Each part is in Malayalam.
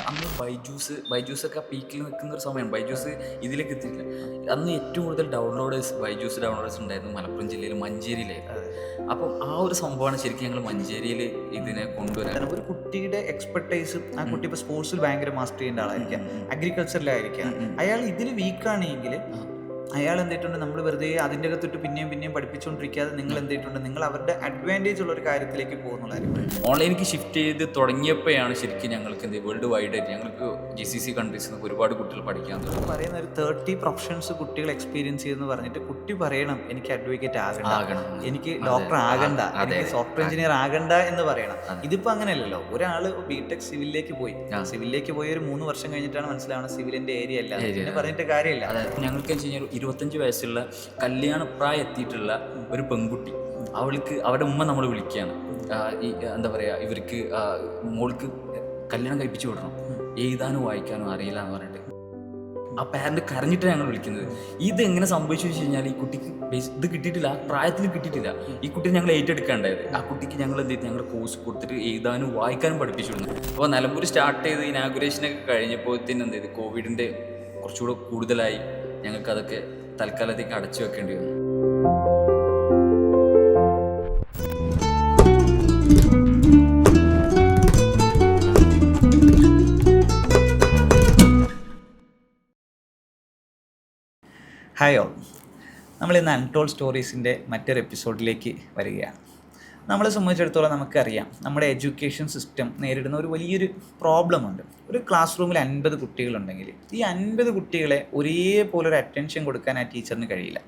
അന്ന് ബൈജൂസൊക്കെ പീക്കിൽ നിൽക്കുന്ന ഒരു സമയമാണ്. ബൈജൂസ് ഇതിലേക്ക് എത്തിയില്ല. അന്ന് ഏറ്റവും കൂടുതൽ ബൈജൂസ് ഡൗൺലോഡേഴ്സ് ഉണ്ടായിരുന്നു മലപ്പുറം ജില്ലയിൽ മഞ്ചേരിയിലായിരുന്നു. അപ്പം ആ ഒരു സംഭവമാണ് ശരിക്കും ഞങ്ങൾ മഞ്ചേരിയിൽ ഇതിനെ കൊണ്ടുവരാൻ. ഒരു കുട്ടിയുടെ എക്സ്പെർട്ടൈസ്, ആ കുട്ടി ഇപ്പോൾ സ്പോർട്സിൽ ഭയങ്കര മാസ്റ്റർ ചെയ്യേണ്ട ആളായിരിക്കാം, അഗ്രികൾച്ചറിലായിരിക്കാം, അയാൾ ഇതിൽ വീക്കാണെങ്കിൽ അയാൾ എന്തിട്ടുണ്ട്, നമ്മൾ വെറുതെ അതിൻ്റെ അകത്തിട്ട് പിന്നെയും പിന്നെയും പഠിപ്പിച്ചുകൊണ്ടിരിക്കാതെ നിങ്ങൾ എന്തിട്ടുണ്ട്, നിങ്ങൾ അവരുടെ അഡ്വാൻറ്റേജ് ഉള്ള ഒരു കാര്യത്തിലേക്ക് പോകുന്നുള്ളതായിരിക്കും. ഓൺലൈനിലേക്ക് ഷിഫ്റ്റ് ചെയ്ത് തുടങ്ങിയപ്പോഴാണ് ശരിക്കും ഞങ്ങൾക്ക് വേൾഡ് വൈഡ് ആയിട്ട് ഞങ്ങൾക്ക് GCC കൺട്രീസിൽ നിന്ന് ഒരുപാട് കുട്ടികൾ പഠിക്കാൻ തുടങ്ങി. പറയുന്ന ഒരു 30 പ്രൊഫഷൻസ് കുട്ടികൾ എക്സ്പീരിയൻസ് ചെയ്യുമെന്ന് പറഞ്ഞിട്ട് കുട്ടി പറയണം എനിക്ക് അഡ്വക്കേറ്റ് ആകണം, എനിക്ക് ഡോക്ടർ ആകണ്ട, എനിക്ക് സോഫ്റ്റ്വെയർ എഞ്ചിനീയർ ആകണ്ട എന്ന് പറയണം. ഇതിപ്പോൾ അങ്ങനെയല്ലല്ലോ. ഒരാൾ ബിടെക് സിവിലിലേക്ക് പോയി ഒരു 3 വർഷം കഴിഞ്ഞിട്ടാണ് മനസ്സിലാവുന്നത് സിവിലിൻ്റെ ഏരിയ അല്ല, പിന്നെ പറഞ്ഞിട്ട് കാര്യമില്ല. ഞങ്ങൾക്ക് വെച്ച് കഴിഞ്ഞാൽ 25 വയസ്സുള്ള കല്യാണപ്രായം എത്തിയിട്ടുള്ള ഒരു പെൺകുട്ടി, അവരുടെ ഉമ്മ നമ്മൾ വിളിക്കുകയാണ്, എന്താ പറയുക, ഇവർക്ക് മോൾക്ക് കല്യാണം കഴിപ്പിച്ചു വിടണം, എഴുതാനും വായിക്കാനും അറിയില്ല എന്ന് പറഞ്ഞിട്ട് ആ പാരന്റ് കരഞ്ഞിട്ടാണ് ഞങ്ങൾ വിളിക്കുന്നത്. ഇതെങ്ങനെ സംഭവിച്ചു വെച്ച് കഴിഞ്ഞാൽ ഈ കുട്ടിക്ക് ഇത് കിട്ടിയിട്ടില്ല, ആ പ്രായത്തിൽ കിട്ടിയിട്ടില്ല. ഈ കുട്ടി ഞങ്ങൾ ഏറ്റെടുക്കേണ്ടായത്. ആ കുട്ടിക്ക് ഞങ്ങൾ എന്ത് ചെയ്തു, ഞങ്ങൾ കോഴ്സ് കൊടുത്തിട്ട് എഴുതാനും വായിക്കാനും പഠിപ്പിച്ചു വിടുന്നു. അപ്പോൾ നിലമ്പൂർ സ്റ്റാർട്ട് ചെയ്ത് ഇനാഗുറേഷനൊക്കെ കഴിഞ്ഞപ്പോഴത്തേനും എന്ത് ചെയ്തു, കോവിഡിൻ്റെ കുറച്ചുകൂടെ കൂടുതലായി. ഞങ്ങൾക്കതൊക്കെ തൽക്കാലത്തേക്ക് അടച്ചു വെക്കേണ്ടി വന്നു. ഹായ് ഓൾ, നമ്മളിന്ന് അൺടോൾഡ് സ്റ്റോറീസിൻ്റെ മറ്റൊരു എപ്പിസോഡിലേക്ക് വരികയാണ്. നമ്മളെ സംബന്ധിച്ചിടത്തോളം നമുക്കറിയാം, നമ്മുടെ എഡ്യൂക്കേഷൻ സിസ്റ്റം നേരിടുന്ന ഒരു വലിയൊരു പ്രോബ്ലമുണ്ട്. ഒരു ക്ലാസ് റൂമിൽ 50 കുട്ടികളുണ്ടെങ്കിൽ ഈ 50 കുട്ടികളെ ഒരേപോലെ ഒരു അറ്റൻഷൻ കൊടുക്കാൻ ആ ടീച്ചറിന് കഴിയില്ല.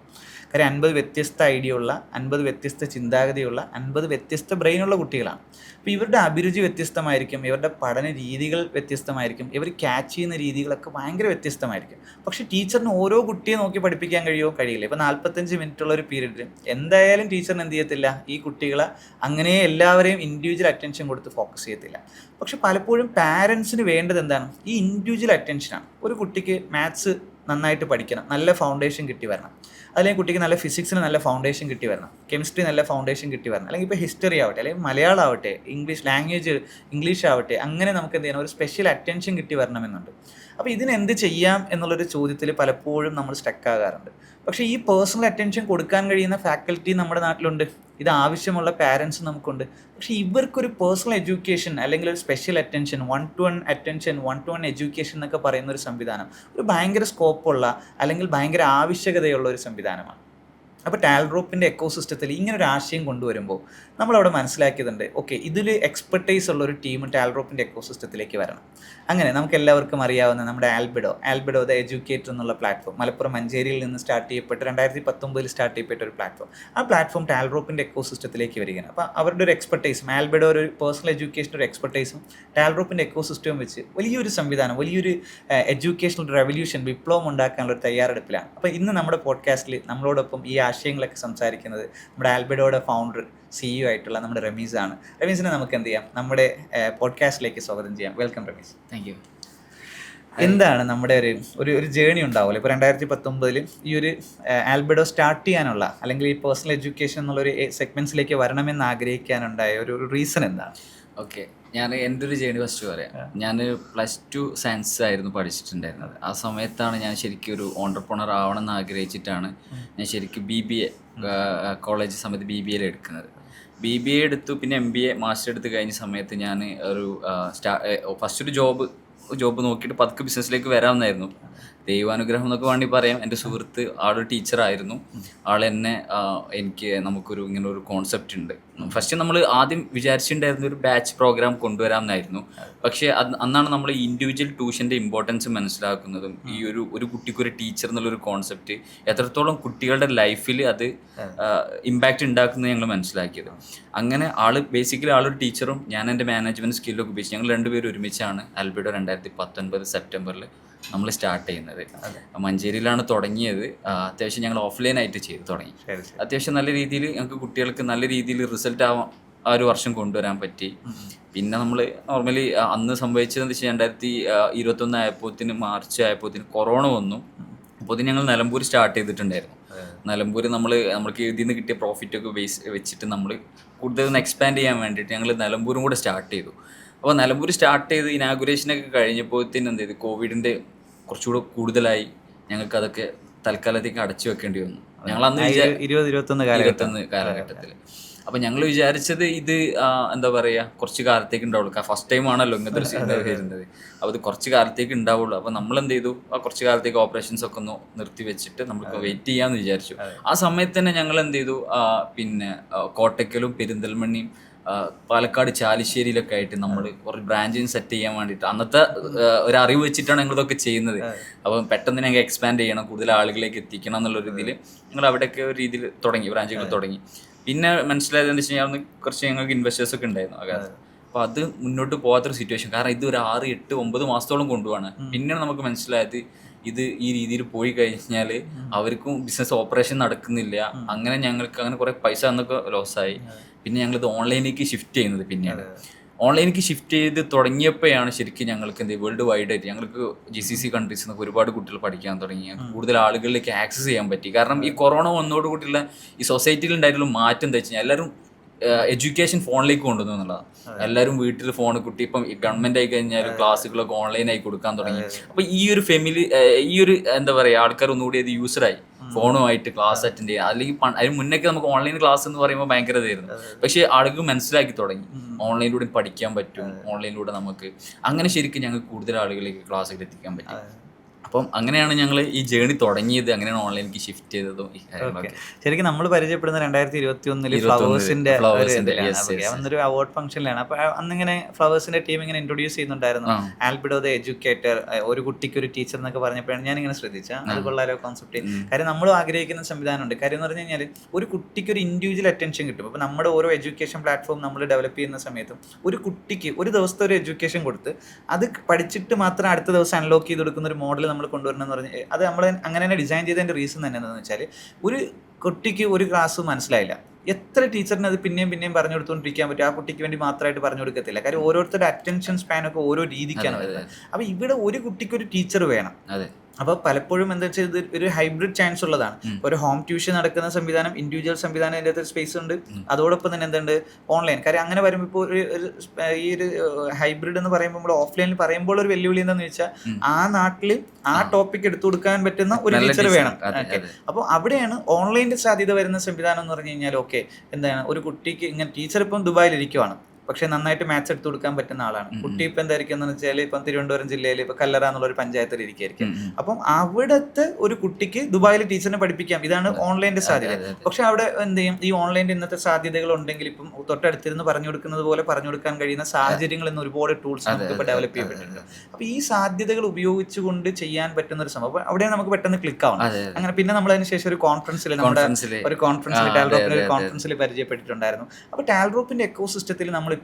കാര്യം 50 വ്യത്യസ്ത ഐഡിയ ഉള്ള, 50 വ്യത്യസ്ത ചിന്താഗതിയുള്ള, 50 വ്യത്യസ്ത ബ്രെയിനുള്ള കുട്ടികളാണ്. അപ്പോൾ ഇവരുടെ അഭിരുചി വ്യത്യസ്തമായിരിക്കും, ഇവരുടെ പഠന രീതികൾ വ്യത്യസ്തമായിരിക്കും, ഇവർ ക്യാച്ച് ചെയ്യുന്ന രീതികളൊക്കെ ഭയങ്കര വ്യത്യസ്തമായിരിക്കും. പക്ഷേ ടീച്ചറിന് ഓരോ കുട്ടിയെ നോക്കി പഠിപ്പിക്കാൻ കഴിയില്ല. ഇപ്പോൾ 45 മിനിറ്റുള്ള ഒരു പീരീഡിൽ എന്തായാലും ടീച്ചറിന് എന്ത് ചെയ്യത്തില്ല, ഈ കുട്ടികളെ അങ്ങനെ എല്ലാവരെയും ഇൻഡിവിജ്വൽ അറ്റൻഷൻ കൊടുത്ത് ഫോക്കസ് ചെയ്യത്തില്ല. പക്ഷെ പലപ്പോഴും പാരൻസിന് വേണ്ടത് എന്താണ്, ഈ ഇൻഡിവിജ്വൽ അറ്റൻഷനാണ്. ഒരു കുട്ടിക്ക് മാത്സ് നന്നായിട്ട് പഠിക്കണം, നല്ല ഫൗണ്ടേഷൻ കിട്ടി വരണം, അല്ലെങ്കിൽ കുട്ടിക്ക് നല്ല ഫിസിക്സിന് നല്ല ഫൗണ്ടേഷൻ കിട്ടി വരണം, കെമിസ്ട്രി നല്ല ഫൗണ്ടേഷൻ കിട്ടി വരണം, അല്ലെങ്കിൽ ഇപ്പോൾ ഹിസ്റ്ററി ആവട്ടെ, അല്ലെങ്കിൽ മലയാളം ആവട്ടെ, ഇംഗ്ലീഷ് ആവട്ടെ, അങ്ങനെ നമുക്ക് എന്ത് ചെയ്യണം, ഒരു സ്പെഷ്യൽ അറ്റൻഷൻ കിട്ടി വരണമെന്നുണ്ട്. അപ്പോൾ ഇതിനെന്ത് ചെയ്യാം എന്നുള്ളൊരു ചോദ്യത്തിൽ പലപ്പോഴും നമ്മൾ സ്റ്റക്കാകാറുണ്ട്. പക്ഷേ ഈ പേഴ്സണൽ അറ്റൻഷൻ കൊടുക്കാൻ കഴിയുന്ന ഫാക്കൽറ്റി നമ്മുടെ നാട്ടിലുണ്ട്, ഇത് ആവശ്യമുള്ള പാരൻസ് നമുക്കുണ്ട്. പക്ഷേ ഇവർക്കൊരു പേഴ്സണൽ എഡ്യൂക്കേഷൻ അല്ലെങ്കിൽ ഒരു special attention, 1-to-1 attention, 1-to-1 education എന്നൊക്കെ പറയുന്ന ഒരു സംവിധാനം ഒരു ഭയങ്കര സ്കോപ്പുള്ള അല്ലെങ്കിൽ ഭയങ്കര ആവശ്യകതയുള്ള ഒരു സംവിധാനമാണ്. അപ്പോൾ ടാൽഡ്രോപ്പിൻ്റെ എക്കോസിസ്റ്റത്തിൽ ഇങ്ങനൊരു ആശയം കൊണ്ടുവരുമ്പോൾ നമ്മളവിടെ മനസ്സിലാക്കിയതുണ്ട്, ഓക്കെ, ഇതിൽ എക്സ്പെർട്ടൈസ് ഉള്ള ഒരു ടീം ടാൽഡ്രോപ്പിൻ്റെ എക്കോസിസ്റ്റത്തിലേക്ക് വരണം. അങ്ങനെ നമുക്ക് എല്ലാവർക്കും അറിയാവുന്ന നമ്മുടെ ആൽബിഡോ ദ എഡ്യൂക്കേറ്റർ എന്നുള്ള പ്ലാറ്റ്ഫോം മലപ്പുറം മഞ്ചേരിയിൽ നിന്ന് സ്റ്റാർട്ട് ചെയ്യപ്പെട്ട് 2019 സ്റ്റാർട്ട് ചെയ്യപ്പെട്ട ഒരു പ്ലാറ്റ്ഫോം. ആ പ്ലാറ്റ്ഫോം ടാൽഡ്രോപ്പിൻ്റെ എക്കോസിസ്റ്റത്തിലേക്ക് വരികയാണ്. അപ്പോൾ അവരുടെ ഒരു എക്സ്പെർട്ടൈസും, ആൽബിഡോ ഒരു പേഴ്സണൽ എഡ്യൂക്കേഷൻ ഒരു എക്സ്പെർട്ടൈസും ടാൽഡ്രോപ്പിൻ്റെ എക്കോസിസ്റ്റവും വെച്ച് വലിയൊരു സംവിധാനം, വലിയൊരു എഡ്യൂക്കേഷണൽ റെവല്യൂഷൻ, വിപ്ലവം ഉണ്ടാക്കാനുള്ള ഒരു തയ്യാറെടുപ്പിലാണ്. അപ്പോൾ ഇന്ന് നമ്മുടെ പോഡ്കാസ്റ്റിൽ നമ്മളോടൊപ്പം ഈ ആശയങ്ങളൊക്കെ സംസാരിക്കുന്നത് നമ്മുടെ ആൽബിഡോയുടെ ഫൗണ്ടർ CEO ആയിട്ടുള്ള നമ്മുടെ റമീസാണ്. റമീസിനെ നമുക്ക് എന്ത് ചെയ്യാം, നമ്മുടെ പോഡ്കാസ്റ്റിലേക്ക് സ്വാഗതം ചെയ്യാം. വെൽക്കം റമീസ്. Thank you. എന്താണ് നമ്മുടെ ഒരു ജേണി ഉണ്ടാവുമല്ലോ, ഇപ്പോൾ 2019 ഈ ഒരു ആൽബിഡോ സ്റ്റാർട്ട് ചെയ്യാനുള്ള, അല്ലെങ്കിൽ ഈ പേഴ്സണൽ എഡ്യൂക്കേഷൻ എന്നുള്ളൊരു സെഗ്മെൻറ്റ്സിലേക്ക് വരണമെന്ന് ആഗ്രഹിക്കാനുണ്ടായ ഒരു റീസൺ എന്താണ്? ഓക്കെ, ഞാൻ എൻ്റെ ഒരു ജേണി ഫസ്റ്റ് പറയാം. ഞാൻ +2 സയൻസ് ആയിരുന്നു പഠിച്ചിട്ടുണ്ടായിരുന്നത്. ആ സമയത്താണ് ഞാൻ ശരിക്കും ഒരു ഓൺട്രപ്രണർ ആവണം എന്ന് ആഗ്രഹിച്ചിട്ടാണ് ഞാൻ ശരിക്കും BBA കോളേജ് സമയത്ത് BBA എടുക്കുന്നത്. BBA എടുത്തു, പിന്നെ MBA മാസ്റ്റർ എടുത്ത് കഴിഞ്ഞ സമയത്ത് ഞാൻ ഒരു ഫസ്റ്റ് ഒരു ജോബ് നോക്കിയിട്ട് പതുക്കെ ബിസിനസ്സിലേക്ക് വരാമെന്നായിരുന്നു. ദൈവാനുഗ്രഹം എന്നൊക്കെ വേണ്ടി പറയാം. എൻ്റെ സുഹൃത്ത് ആളൊരു ടീച്ചറായിരുന്നു. ആളെന്നെ നമുക്കൊരു ഇങ്ങനെ ഒരു കോൺസെപ്റ്റ് ഉണ്ട്. ഫസ്റ്റ് നമ്മൾ ആദ്യം വിചാരിച്ചിട്ടുണ്ടായിരുന്ന ഒരു ബാച്ച് പ്രോഗ്രാം കൊണ്ടുവരാമെന്നായിരുന്നു. പക്ഷേ അന്നാണ് നമ്മൾ ഇൻഡിവിജ്വൽ ട്യൂഷൻ്റെ ഇമ്പോർട്ടൻസ് മനസ്സിലാക്കുന്നതും ഈ ഒരു കുട്ടിക്കൊരു ടീച്ചർ എന്നുള്ളൊരു കോൺസെപ്റ്റ് എത്രത്തോളം കുട്ടികളുടെ ലൈഫിൽ അത് ഇമ്പാക്റ്റ് ഉണ്ടാക്കുന്നത് ഞങ്ങൾ മനസ്സിലാക്കിയത്. അങ്ങനെ ബേസിക്കലി ആളൊരു ടീച്ചറും ഞാൻ എൻ്റെ മാനേജ്മെൻറ്റ് സ്കില്ലൊക്കെ ഉപയോഗിച്ച് ഞങ്ങൾ രണ്ടുപേരും ഒരുമിച്ചാണ് ആൽബിഡോ 2019 സെപ്റ്റംബറിൽ നമ്മൾ സ്റ്റാർട്ട് ചെയ്യുന്നത്. മഞ്ചേരിയിലാണ് തുടങ്ങിയത്. അത്യാവശ്യം ഞങ്ങൾ ഓഫ്ലൈനായിട്ട് ചെയ്ത് തുടങ്ങി. അത്യാവശ്യം നല്ല രീതിയിൽ ഞങ്ങൾക്ക് കുട്ടികൾക്ക് നല്ല രീതിയിൽ റിസൾട്ട് ആ ഒരു വർഷം കൊണ്ടുവരാൻ പറ്റി. പിന്നെ നമ്മൾ നോർമലി അന്ന് സംഭവിച്ചതെന്ന് വെച്ചാൽ 2021 ആയപ്പോഴത്തിന് മാർച്ച് ആയപ്പോഴത്തിന് കൊറോണ വന്നു. അപ്പോൾ ഞങ്ങൾ നിലമ്പൂർ സ്റ്റാർട്ട് ചെയ്തിട്ടുണ്ടായിരുന്നു. നിലമ്പൂർ നമ്മൾക്ക് ഇതിൽ നിന്ന് കിട്ടിയ പ്രോഫിറ്റൊക്കെ വെച്ചിട്ട് നമ്മൾ കൂടുതൽ എക്സ്പാൻഡ് ചെയ്യാൻ വേണ്ടിയിട്ട് ഞങ്ങൾ നിലമ്പൂരും കൂടെ സ്റ്റാർട്ട് ചെയ്തു. അപ്പോൾ നിലമ്പൂർ സ്റ്റാർട്ട് ചെയ്ത് ഇനാഗുറേഷനൊക്കെ കഴിഞ്ഞപ്പോഴത്തേനും എന്ത് ചെയ്ത് കോവിഡിൻ്റെ കുറച്ചുകൂടെ കൂടുതലായി, ഞങ്ങൾക്ക് അതൊക്കെ തൽക്കാലത്തേക്ക് അടച്ചു വെക്കേണ്ടി വന്നു. ഞങ്ങൾ അന്ന് 2021 കാലഘട്ടത്തിൽ. അപ്പം ഞങ്ങൾ വിചാരിച്ചത് ഇത് എന്താ പറയുക കുറച്ച് കാലത്തേക്ക് ഉണ്ടാവുള്ളൂ. ഫസ്റ്റ് ടൈം ആണല്ലോ ഇങ്ങനത്തെ ഒരു സിനിമ വരുന്നത്. അപ്പോൾ ഇത് കുറച്ച് കാലത്തേക്ക് ഉണ്ടാവുള്ളൂ. അപ്പോൾ നമ്മൾ എന്ത് ചെയ്തു, ആ കുറച്ച് കാലത്തേക്ക് ഓപ്പറേഷൻസ് ഒക്കെ ഒന്ന് നിർത്തി വെച്ചിട്ട് നമുക്ക് വെയിറ്റ് ചെയ്യാമെന്ന് വിചാരിച്ചു. ആ സമയത്ത് തന്നെ ഞങ്ങൾ എന്ത് ചെയ്തു, പിന്നെ കോട്ടയ്ക്കലും പെരിന്തൽമണ്ണയും പാലക്കാട് ചാലിശ്ശേരിയിലൊക്കെ ആയിട്ട് നമ്മൾ കുറച്ച് ബ്രാഞ്ചിങ് സെറ്റ് ചെയ്യാൻ വേണ്ടിയിട്ട് അന്നത്തെ ഒരു അറിവ് വെച്ചിട്ടാണ് ഞങ്ങളിതൊക്കെ ചെയ്യുന്നത്. അപ്പം പെട്ടെന്ന് ഞങ്ങൾ എക്സ്പാൻഡ് ചെയ്യണം, കൂടുതൽ ആളുകളിലേക്ക് എത്തിക്കണം എന്നുള്ള രീതിയിൽ ഞങ്ങൾ അവിടെയൊക്കെ ഒരു രീതിയിൽ തുടങ്ങി, ബ്രാഞ്ചുകൾ തുടങ്ങി. പിന്നെ മനസ്സിലായത് എന്താ വെച്ച് കഴിഞ്ഞാൽ കുറച്ച് ഞങ്ങൾക്ക് ഇൻവെസ്റ്റേഴ്സ് ഒക്കെ ഉണ്ടായിരുന്നു ആ കാലത്ത്. അപ്പോൾ അത് മുന്നോട്ട് പോകാത്തൊരു സിറ്റുവേഷൻ, കാരണം ഇത് ഒരു 6, 8, 9 മാസത്തോളം കൊണ്ടുപോവാണ്. പിന്നെയാണ് നമുക്ക് മനസ്സിലായത് ഇത് ഈ രീതിയിൽ പോയി കഴിഞ്ഞാൽ അവർക്കും ബിസിനസ് ഓപ്പറേഷൻ നടക്കുന്നില്ല. അങ്ങനെ ഞങ്ങൾക്ക് അങ്ങനെ കുറേ പൈസ അന്നൊക്കെ ലോസായി. പിന്നെ ഞങ്ങളിത് ഓൺലൈനിലേക്ക് ഷിഫ്റ്റ് ചെയ്യുന്നത്. പിന്നെയാണ് ഓൺലൈനിലേക്ക് ഷിഫ്റ്റ് ചെയ്ത് തുടങ്ങിയപ്പോഴാണ് ശരിക്കും ഞങ്ങൾക്ക് എന്ത് വേൾഡ് വൈഡ് ആയിട്ട് ഞങ്ങൾക്ക് GCC കൺട്രീസിൽ നിന്നൊക്കെ ഒരുപാട് കുട്ടികൾ പഠിക്കാൻ തുടങ്ങി. കൂടുതൽ ആളുകളിലേക്ക് ആക്സസ് ചെയ്യാൻ പറ്റി. കാരണം ഈ കൊറോണ വന്നതോടുകൂടിയുള്ള ഈ സൊസൈറ്റിയിൽ ഉണ്ടായിട്ടുള്ള മാറ്റം എന്താ വെച്ച് കഴിഞ്ഞാൽ എല്ലാവരും എഡ്യൂക്കേഷൻ ഫോണിലേക്ക് കൊണ്ടുവന്നു എന്നുള്ളതാണ്. എല്ലാവരും വീട്ടിൽ ഫോൺ കുട്ടി ഇപ്പം ഗവൺമെന്റ് ആയി കഴിഞ്ഞാൽ ക്ലാസ്സുകളൊക്കെ ഓൺലൈനായി കൊടുക്കാൻ തുടങ്ങി. അപ്പൊ ഈ ഒരു ഫാമിലി ഈ ഒരു എന്താ പറയുക ആൾക്കാർ ഒന്നുകൂടി അത് യൂസറായി ഫോണുമായിട്ട് ക്ലാസ് അറ്റൻഡ് ചെയ്യുക. അല്ലെങ്കിൽ അതിന് മുന്നേക്ക് നമുക്ക് ഓൺലൈൻ ക്ലാസ് എന്ന് പറയുമ്പോൾ ഭയങ്കര ഇതായിരുന്നു. പക്ഷേ ആളുകൾ മനസ്സിലാക്കി തുടങ്ങി ഓൺലൈനിലൂടെ പഠിക്കാൻ പറ്റും, ഓൺലൈനിലൂടെ നമുക്ക് അങ്ങനെ ശരിക്കും ഞങ്ങൾക്ക് കൂടുതൽ ആളുകളിലേക്ക് ക്ലാസ്സുകൾ എത്തിക്കാൻ പറ്റും. അപ്പം അങ്ങനെയാണ് ഞങ്ങൾ ഈ ജേണി തുടങ്ങിയത്, അങ്ങനെയാണ് ഓൺലൈനിലേക്ക് ഷിഫ്റ്റ് ചെയ്തതും ഈ കാര്യങ്ങളൊക്കെ. ശരിക്കും നമ്മൾ പരിചയപ്പെടുന്ന 2021 ഫ്ലവേഴ്സിന്റെ അന്നൊരു അവാർഡ് ഫംഗ്ഷനിലാണ്. അപ്പൊ അന്നിങ്ങനെ ഫ്ലവേഴ്സിന്റെ ടീം ഇങ്ങനെ ഇൻട്രൊഡ്യൂസ് ചെയ്യുന്നുണ്ടായിരുന്നു, ആൽബിഡോ ദ എഡ്യൂക്കേറ്റർ, ഒരു കുട്ടിക്ക് ഒരു ടീച്ചർ എന്നൊക്കെ പറഞ്ഞപ്പോഴാണ് ഞാൻ ഇങ്ങനെ ശ്രദ്ധിച്ചത്. അത് കൊള്ളാലോ കോൺസെപ്റ്റ്. കാര്യം നമ്മൾ ആഗ്രഹിക്കുന്ന സംവിധാനമുണ്ട്. കാര്യം എന്ന് പറഞ്ഞു കഴിഞ്ഞാൽ ഒരു കുട്ടിക്ക് ഒരു ഇൻഡിവിജ്വൽ അറ്റൻഷൻ കിട്ടും. അപ്പൊ നമ്മുടെ ഓരോ എഡ്യൂക്കേഷൻ പ്ലാറ്റ്ഫോം നമ്മൾ ഡെവലപ്പ് ചെയ്യുന്ന സമയത്തും ഒരു കുട്ടിക്ക് ഒരു ദിവസത്തെ ഒരു എഡ്യൂക്കേഷൻ കൊടുത്ത് അത് പഠിച്ചിട്ട് മാത്രം അടുത്ത ദിവസം അൺലോക്ക് ചെയ്ത് കൊടുക്കുന്ന ഒരു മോഡൽ നമ്മൾ കൊണ്ടുവരണം എന്ന് പറഞ്ഞാൽ അത് നമ്മൾ അങ്ങനെ തന്നെ ഡിസൈൻ ചെയ്തതിൻ്റെ റീസൺ തന്നെ എന്താണെന്ന് വെച്ചാൽ ഒരു കുട്ടിക്ക് ഒരു ക്ലാസ് മനസ്സിലായില്ല, എത്ര ടീച്ചറിന് അത് പിന്നെയും പറഞ്ഞു കൊടുത്തുകൊണ്ടിരിക്കാൻ പറ്റും. ആ കുട്ടിക്ക് വേണ്ടി മാത്രമായിട്ട് പറഞ്ഞു കൊടുക്കത്തില്ല. കാര്യം ഓരോരുത്തരുടെ അറ്റൻഷൻ സ്പാനൊക്കെ ഓരോ രീതിക്കാണ് വരുന്നത്. അപ്പോൾ ഇവിടെ ഒരു കുട്ടിക്ക് ഒരു ടീച്ചർ വേണം. അപ്പോൾ പലപ്പോഴും എന്താ വെച്ചാൽ ഇത് ഒരു ഹൈബ്രിഡ് ചാൻസ് ഉള്ളതാണ്. ഒരു ഹോം ട്യൂഷൻ നടക്കുന്ന സംവിധാനം, ഇൻഡിവിജ്വൽ സംവിധാനം, അതിൻ്റെ അകത്ത് സ്പേസ് ഉണ്ട്. അതോടൊപ്പം തന്നെ എന്തുണ്ട് ഓൺലൈൻ. കാര്യം അങ്ങനെ വരുമ്പോൾ ഇപ്പോൾ ഈ ഒരു ഹൈബ്രിഡ് എന്ന് പറയുമ്പോൾ നമ്മൾ ഓഫ്ലൈനിൽ പറയുമ്പോൾ ഒരു വെല്ലുവിളി എന്താണെന്ന് വെച്ചാൽ ആ നാട്ടിൽ ആ ടോപ്പിക് എടുത്തു കൊടുക്കാൻ പറ്റുന്ന ഒരു ടീച്ചർ വേണം. ഓക്കെ, അപ്പോൾ അവിടെയാണ് ഓൺലൈനിൽ സാധ്യത വരുന്ന സംവിധാനം എന്ന് പറഞ്ഞു കഴിഞ്ഞാൽ ഓക്കെ എന്താണ് ഒരു കുട്ടിക്ക് ഇങ്ങനെ ടീച്ചർ ഇപ്പം ദുബായിലിരിക്കുവാണ്, പക്ഷെ നന്നായിട്ട് മാത്സ് എടുത്തു കൊടുക്കാൻ പറ്റുന്ന ആളാണ്. കുട്ടി ഇപ്പം എന്തായിരിക്കും എന്ന് വെച്ചാൽ ഇപ്പം തിരുവനന്തപുരം ജില്ലയിൽ ഇപ്പം കല്ലറ എന്നുള്ള ഒരു പഞ്ചായത്തിൽ ഇരിക്കുകയായിരിക്കും. അപ്പം അവിടുത്തെ ഒരു കുട്ടിക്ക് ദുബായിൽ ടീച്ചറിനെ പഠിപ്പിക്കാം. ഇതാണ് ഓൺലൈൻ്റെ സാധ്യത. പക്ഷെ അവിടെ എന്ത് ചെയ്യും, ഈ ഓൺലൈൻ്റെ ഇന്നത്തെ സാധ്യതകൾ ഉണ്ടെങ്കിൽ ഇപ്പം തൊട്ടടുത്തിരുന്ന് പറഞ്ഞു കൊടുക്കുന്നത് പോലെ പറഞ്ഞു കൊടുക്കാൻ കഴിയുന്ന സാഹചര്യങ്ങൾ എന്ന് ഒരുപാട് ടൂൾസ് നമുക്ക് ഇപ്പോൾ ഡെവലപ്പ് ചെയ്യപ്പെട്ടിട്ടുണ്ട്. അപ്പോൾ ഈ സാധ്യതകൾ ഉപയോഗിച്ചുകൊണ്ട് ചെയ്യാൻ പറ്റുന്ന ഒരു സംഭവം. അപ്പോൾ അവിടെയാണ് നമുക്ക് പെട്ടെന്ന് ക്ലിക്ക് ആവണം. അങ്ങനെ പിന്നെ നമ്മൾ അതിന് ശേഷം ഒരു കോൺഫറൻസിൽ ടാൽറോപ്പിന്റെ ഒരു കോൺഫറൻസിൽ പരിചയപ്പെട്ടിട്ടുണ്ടായിരുന്നു. അപ്പോൾ ടാൽറോപ്പിന്റെ എക്കോസിസ്റ്റത്തിൽ നമ്മളിപ്പോൾ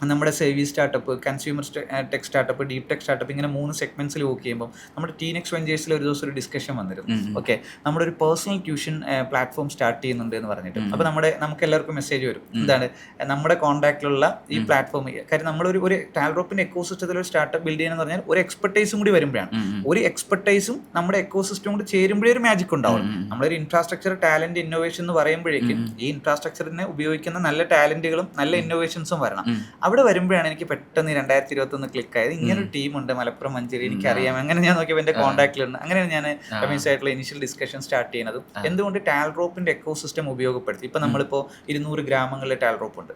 നമ്മുടെ സേവിയസ് startup, consumer tech startup, deep tech startup, ഇങ്ങനെ 3 സെഗ്മെന്റ്സിൽ വർക്ക് ചെയ്യുമ്പോൾ നമ്മുടെ ടീനെക്സ് വെഞ്ചേഴ്സിൽ ഒരു ദിവസം ഒരു ഡിസ്കഷൻ വന്നിരുന്നു. ഓക്കെ, നമ്മുടെ ഒരു പേഴ്സണൽ ട്യൂഷൻ പ്ലാറ്റ്ഫോം സ്റ്റാർട്ട് ചെയ്യുന്നുണ്ട് എന്ന് പറഞ്ഞിട്ട്. അപ്പോൾ നമുക്ക് എല്ലാവർക്കും മെസ്സേജ് വരും, എന്താണ് നമ്മുടെ കോൺടാക്റ്റിലുള്ള ഈ പ്ലാറ്റ്ഫോം. കാര്യം നമ്മളൊരു ടാൽറോപ്പിന്റെ എക്കോസിസ്റ്റത്തിൽ ഒരു സ്റ്റാർട്ടപ്പ് ബിൽഡ് ചെയ്യാന്ന് പറഞ്ഞാൽ ഒരു എക്സ്പെർട്ടൈസും കൂടി വരുമ്പോഴാണ്, ഒരു എക്സ്പെർട്ടൈസും നമ്മുടെ എക്കോസിസ്റ്റം കൂടി ചേരുമ്പോഴേ ഒരു മാജിക് ഉണ്ടാവും. നമ്മളൊരു ഇൻഫ്രാസ്ട്രക്ചർ, ടാലന്റ്, ഇന്നോവേഷൻ എന്ന് പറയുമ്പോഴേക്കും ഈ ഇൻഫ്രാസ്ട്രക്ചറിനെ ഉപയോഗിക്കുന്ന നല്ല ടാലന്റുകളും നല്ല ഇന്നോവേഷൻസും വരണം. അവിടെ വരുമ്പോഴാണ് എനിക്ക് പെട്ടെന്ന് 2021 ക്ലിക്ക് ആയത്. ഇങ്ങനൊരു ടീമുണ്ട് മലപ്പുറം മഞ്ചേരി, എനിക്കറിയാം. അങ്ങനെ ഞാൻ നോക്കിയപ്പോൾ എൻ്റെ കോൺടാക്റ്റിലുണ്ട്. അങ്ങനെയാണ് ഞാൻ റമീസ് ആയിട്ടുള്ള ഇനിഷ്യൽ ഡിസ്കഷൻ സ്റ്റാർട്ട് ചെയ്യുന്നതും. എന്തുകൊണ്ട് ടാൽറോപ്പിന്റെ എക്കോസിസ്റ്റം ഉപയോഗപ്പെടുത്തി. ഇപ്പം നമ്മളിപ്പോൾ 200 ഗ്രാമങ്ങളിൽ ടാൽറോപ്പ് ഉണ്ട്.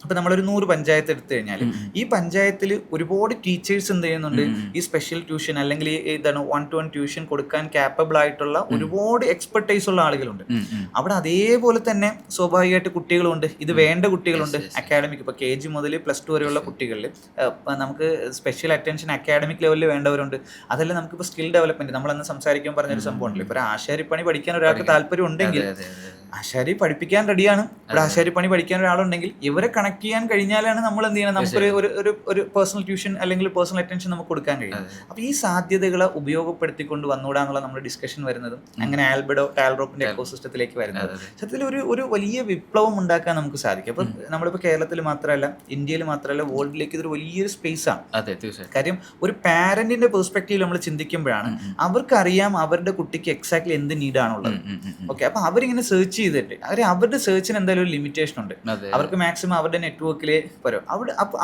അപ്പം നമ്മളൊരു 100 പഞ്ചായത്ത് എടുത്തു കഴിഞ്ഞാൽ ഈ പഞ്ചായത്തിൽ ഒരുപാട് ടീച്ചേഴ്സ് എന്ത് ചെയ്യുന്നുണ്ട്, ഈ സ്പെഷ്യൽ ട്യൂഷൻ അല്ലെങ്കിൽ ഇതാണ് 1-to-1 ട്യൂഷൻ കൊടുക്കാൻ ക്യാപ്പബിൾ ആയിട്ടുള്ള ഒരുപാട് എക്സ്പെർട്ടൈസ് ഉള്ള ആളുകളുണ്ട്. അവിടെ അതേപോലെ തന്നെ സ്വാഭാവികമായിട്ട് കുട്ടികളുണ്ട്, ഇത് വേണ്ട കുട്ടികളുണ്ട്. അക്കാഡമിക് ഇപ്പോൾ KG മുതൽ +2 വരെയുള്ള കുട്ടികളിൽ നമുക്ക് സ്പെഷ്യൽ അറ്റൻഷൻ അക്കാഡമിക് ലെവലിൽ വേണ്ടവരുണ്ട്. അതല്ല നമുക്കിപ്പോൾ സ്കിൽ ഡെവലപ്മെന്റ്, നമ്മളന്ന് സംസാരിക്കാൻ പറഞ്ഞൊരു സംഭവം ഉണ്ടല്ലോ, ഇപ്പോൾ ഒരു ആശാരിപ്പണി പഠിക്കാൻ ഒരാൾക്ക് താല്പര്യം ഉണ്ടെങ്കിൽ ആശാരി പഠിപ്പിക്കാൻ റെഡിയാണ്. ഇവിടെ ആശാരിപ്പണി പഠിക്കാൻ ഒരാളുണ്ടെങ്കിൽ ഇവരെ കണക്ട് ചെയ്യാൻ കഴിഞ്ഞാലാണ് നമ്മൾ എന്ത് ചെയ്യണം, നമുക്കൊരു ഒരു പേഴ്സണൽ ട്യൂഷൻ അല്ലെങ്കിൽ പേഴ്സണൽ അറ്റൻഷൻ നമുക്ക് കൊടുക്കാൻ കഴിയും. അപ്പോൾ ഈ സാധ്യതകളെ ഉപയോഗപ്പെടുത്തിക്കൊണ്ട് വന്നുകൂടാന്നുള്ള നമ്മുടെ ഡിസ്കഷൻ വരുന്നതും അങ്ങനെ ആൽബിഡോ ടാൽറോപ്പിന്റെ എക്കോസിസ്റ്റത്തിലേക്ക് വരുന്നത് സത്യത്തിൽ ഒരു വലിയ വിപ്ലവം ഉണ്ടാക്കാൻ നമുക്ക് സാധിക്കും. അപ്പോൾ നമ്മളിപ്പോൾ കേരളത്തിൽ മാത്രമല്ല, ഇന്ത്യയിൽ മാത്രമല്ല, വേൾഡിലേക്ക് ഇതൊരു വലിയൊരു സ്പേസ് ആണ്. കാര്യം ഒരു പാരന്റിന്റെ പെർസ്പെക്റ്റീവ് നമ്മൾ ചിന്തിക്കുമ്പോഴാണ് അവർക്കറിയാം അവരുടെ കുട്ടിക്ക് എക്സാക്ട്ലി എന്ത് നീഡാണുള്ളത്. ഓക്കെ, അപ്പോൾ അവരിങ്ങനെ സെർച്ച് ചെയ്തിട്ട് അവരുടെ സെർച്ചിന് എന്തായാലും ഒരു ലിമിറ്റേഷൻ ഉണ്ട്. അവർക്ക് മാക്സിമം അവരുടെ നെറ്റ്വർക്കിലേ വരും.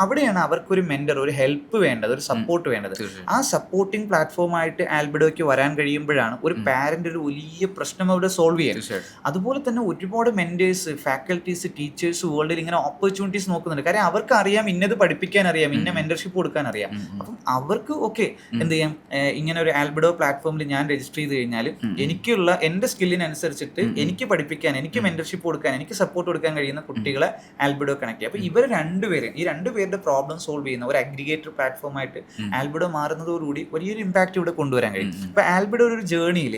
അവിടെയാണ് അവർക്കൊരു മെന്റർ, ഒരു ഹെൽപ്പ് വേണ്ടത്, ഒരു സപ്പോർട്ട് വേണ്ടത്. ആ സപ്പോർട്ടിംഗ് പ്ലാറ്റ്ഫോമായിട്ട് ആൽബിഡോയ്ക്ക് വരാൻ കഴിയുമ്പോഴാണ് ഒരു പാരന്റ് ഒരു വലിയ പ്രശ്നം അവിടെ സോൾവ് ചെയ്യാൻ. അതുപോലെ തന്നെ ഒരുപാട് മെന്റേഴ്സ്, ഫാക്കൽറ്റീസ്, ടീച്ചേഴ്സ് വേൾഡിൽ ഇങ്ങനെ ഓപ്പർച്യൂണിറ്റീസ് നോക്കുന്നുണ്ട്. കാര്യം അവർക്ക് അറിയാം ഇന്നത് പഠിപ്പിക്കാൻ അറിയാം, ഇന്ന മെന്റർഷിപ്പ് കൊടുക്കാൻ അറിയാം. അപ്പം അവർക്ക് ഓക്കെ എന്ത് ചെയ്യാം, ഇങ്ങനെ ഒരു ആൽബിഡോ പ്ലാറ്റ്ഫോമിൽ ഞാൻ രജിസ്റ്റർ ചെയ്ത് കഴിഞ്ഞാൽ എനിക്കുള്ള എൻ്റെ സ്കില്ലിനനുസരിച്ചിട്ട് എനിക്ക് പഠിപ്പിക്കാൻ, എനിക്ക് മെന്റർഷിപ്പ് കൊടുക്കാൻ, എനിക്ക് സപ്പോർട്ട് കൊടുക്കാൻ കഴിയുന്ന കുട്ടികളെ ആൽബിഡോ കണക്ട് ചെയ്യും. അപ്പോൾ ഇവർ രണ്ടുപേരും, ഈ രണ്ടുപേരുടെ പ്രോബ്ലം സോൾവ് ചെയ്യുന്ന ഒരു അഗ്രിഗേറ്റർ പ്ലാറ്റ്ഫോമായിട്ട് ആൽബിഡോ മാറുന്നതോടുകൂടി വലിയൊരു ഇമ്പാക്ട് ഇവിടെ കൊണ്ടുവരാൻ കഴിയും. ഇപ്പൊ ആൽബിഡോ ഒരു ജേർണിയിൽ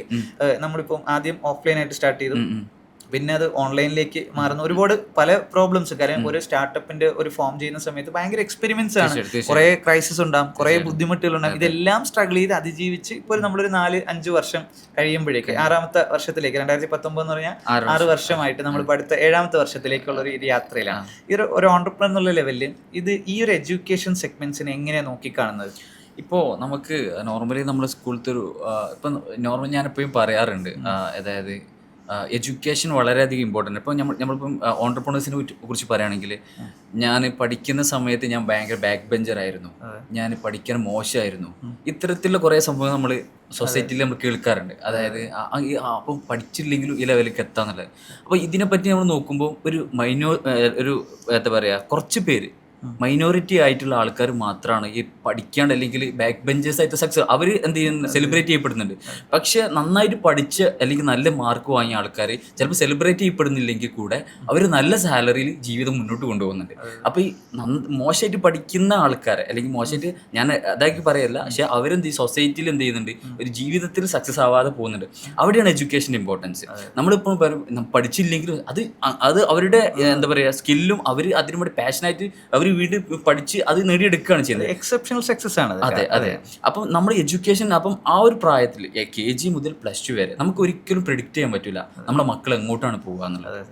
നമ്മളിപ്പം ആദ്യം ഓഫ്ലൈൻ ആയിട്ട് സ്റ്റാർട്ട് ചെയ്തു, പിന്നെ അത് ഓൺലൈനിലേക്ക് മാറുന്ന ഒരുപാട് പല പ്രോബ്ലംസ്. കാര്യം ഒരു സ്റ്റാർട്ടപ്പിന്റെ ഒരു ഫോം ചെയ്യുന്ന സമയത്ത് ഭയങ്കര എക്സ്പെരിമെന്റ്സ് ആണ്, കുറെ ക്രൈസിസ് ഉണ്ടാകും, കുറെ ബുദ്ധിമുട്ടുകൾ ഉണ്ടാകും. ഇതെല്ലാം സ്ട്രഗിൾ ചെയ്ത് അതിജീവിച്ച് ഇപ്പോൾ നമ്മളൊരു 4-5 വർഷം കഴിയുമ്പോഴേക്ക് 6ാമത്തെ വർഷത്തിലേക്ക് 2019 എന്ന് പറഞ്ഞാൽ 6 വർഷമായിട്ട് നമ്മളിപ്പോൾ അടുത്ത 7ാമത്തെ വർഷത്തിലേക്കുള്ള ഒരു യാത്രയിലാണ്. ഈ ഒരു ഓൺട്രപ്രണർ എന്നുള്ള ലെവലിൽ ഈ ഒരു എഡ്യൂക്കേഷൻ സെഗ്മെന്റ്സിനെ എങ്ങനെയാണ് നോക്കിക്കാണുന്നത്? ഇപ്പോൾ നമുക്ക് നോർമലി നമ്മുടെ സ്കൂളത്തെ ഒരു ഇപ്പം നോർമലി ഞാനെപ്പോഴും പറയാറുണ്ട്, അതായത് എഡ്യൂക്കേഷൻ വളരെയധികം ഇമ്പോർട്ടൻ്റ്. ഇപ്പോൾ നമ്മളിപ്പം ഓൺട്രപ്രണേഴ്സിനെ കുറിച്ച് പറയുകയാണെങ്കിൽ, ഞാൻ പഠിക്കുന്ന സമയത്ത് ഞാൻ ഭയങ്കര ബാക്ക് ബെഞ്ചറായിരുന്നു, ഞാൻ പഠിക്കാൻ മോശമായിരുന്നു. ഇത്തരത്തിലുള്ള കുറേ സംഭവങ്ങൾ നമ്മൾ സൊസൈറ്റിയിൽ നമ്മൾ കേൾക്കാറുണ്ട്. അതായത് അപ്പം പഠിച്ചില്ലെങ്കിലും ഈ ലെവലിലേക്ക് എത്താന്നുള്ളത്. അപ്പോൾ ഇതിനെപ്പറ്റി നമ്മൾ നോക്കുമ്പോൾ ഒരു എന്താ പറയുക, കുറച്ച് പേര് മൈനോറിറ്റി ആയിട്ടുള്ള ആൾക്കാർ മാത്രമാണ് ഈ പഠിക്കാണ്ട് അല്ലെങ്കിൽ ബാക്ക് ബെഞ്ചേഴ്സ് ആയിട്ട് സക്സസ് അവർ എന്ത് ചെയ്യുന്നു, സെലിബ്രേറ്റ് ചെയ്യപ്പെടുന്നുണ്ട്. പക്ഷെ നന്നായിട്ട് പഠിച്ച് അല്ലെങ്കിൽ നല്ല മാർക്ക് വാങ്ങിയ ആൾക്കാർ ചിലപ്പോൾ സെലിബ്രേറ്റ് ചെയ്യപ്പെടുന്നില്ലെങ്കിൽ കൂടെ അവർ നല്ല സാലറിയിൽ ജീവിതം മുന്നോട്ട് കൊണ്ടുപോകുന്നുണ്ട്. അപ്പോൾ ഈ മോശമായിട്ട് പഠിക്കുന്ന ആൾക്കാരെ അല്ലെങ്കിൽ മോശമായിട്ട് ഞാൻ അതാക്കി പറയല്ല, പക്ഷെ അവരെന്ത് സൊസൈറ്റിയിൽ എന്ത് ചെയ്യുന്നുണ്ട്, ഒരു ജീവിതത്തിൽ സക്സസ് ആവാതെ പോകുന്നുണ്ട്. അവിടെയാണ് എഡ്യൂക്കേഷൻ്റെ ഇമ്പോർട്ടൻസ്. നമ്മളിപ്പോൾ പഠിച്ചില്ലെങ്കിലും അത് അവരുടെ എന്താ പറയുക സ്കില്ലും അവർ അതിനു വേണ്ടി പാഷനായിട്ട് അവർ വീണ്ടും പഠിച്ച് അത് നേടിയെടുക്കുകയാണ് ചെയ്യുന്നത്. എക്സെപ്ഷണൽ സക്സസ് ആണ്. അതെ. അപ്പം നമ്മുടെ എഡ്യൂക്കേഷൻ, അപ്പം ആ ഒരു പ്രായത്തിൽ KG മുതൽ +2 വരെ നമുക്ക് ഒരിക്കലും പ്രെഡിക്റ്റ് ചെയ്യാൻ പറ്റില്ല നമ്മുടെ മക്കൾ എങ്ങോട്ടാണ് പോകുക എന്നുള്ളത്.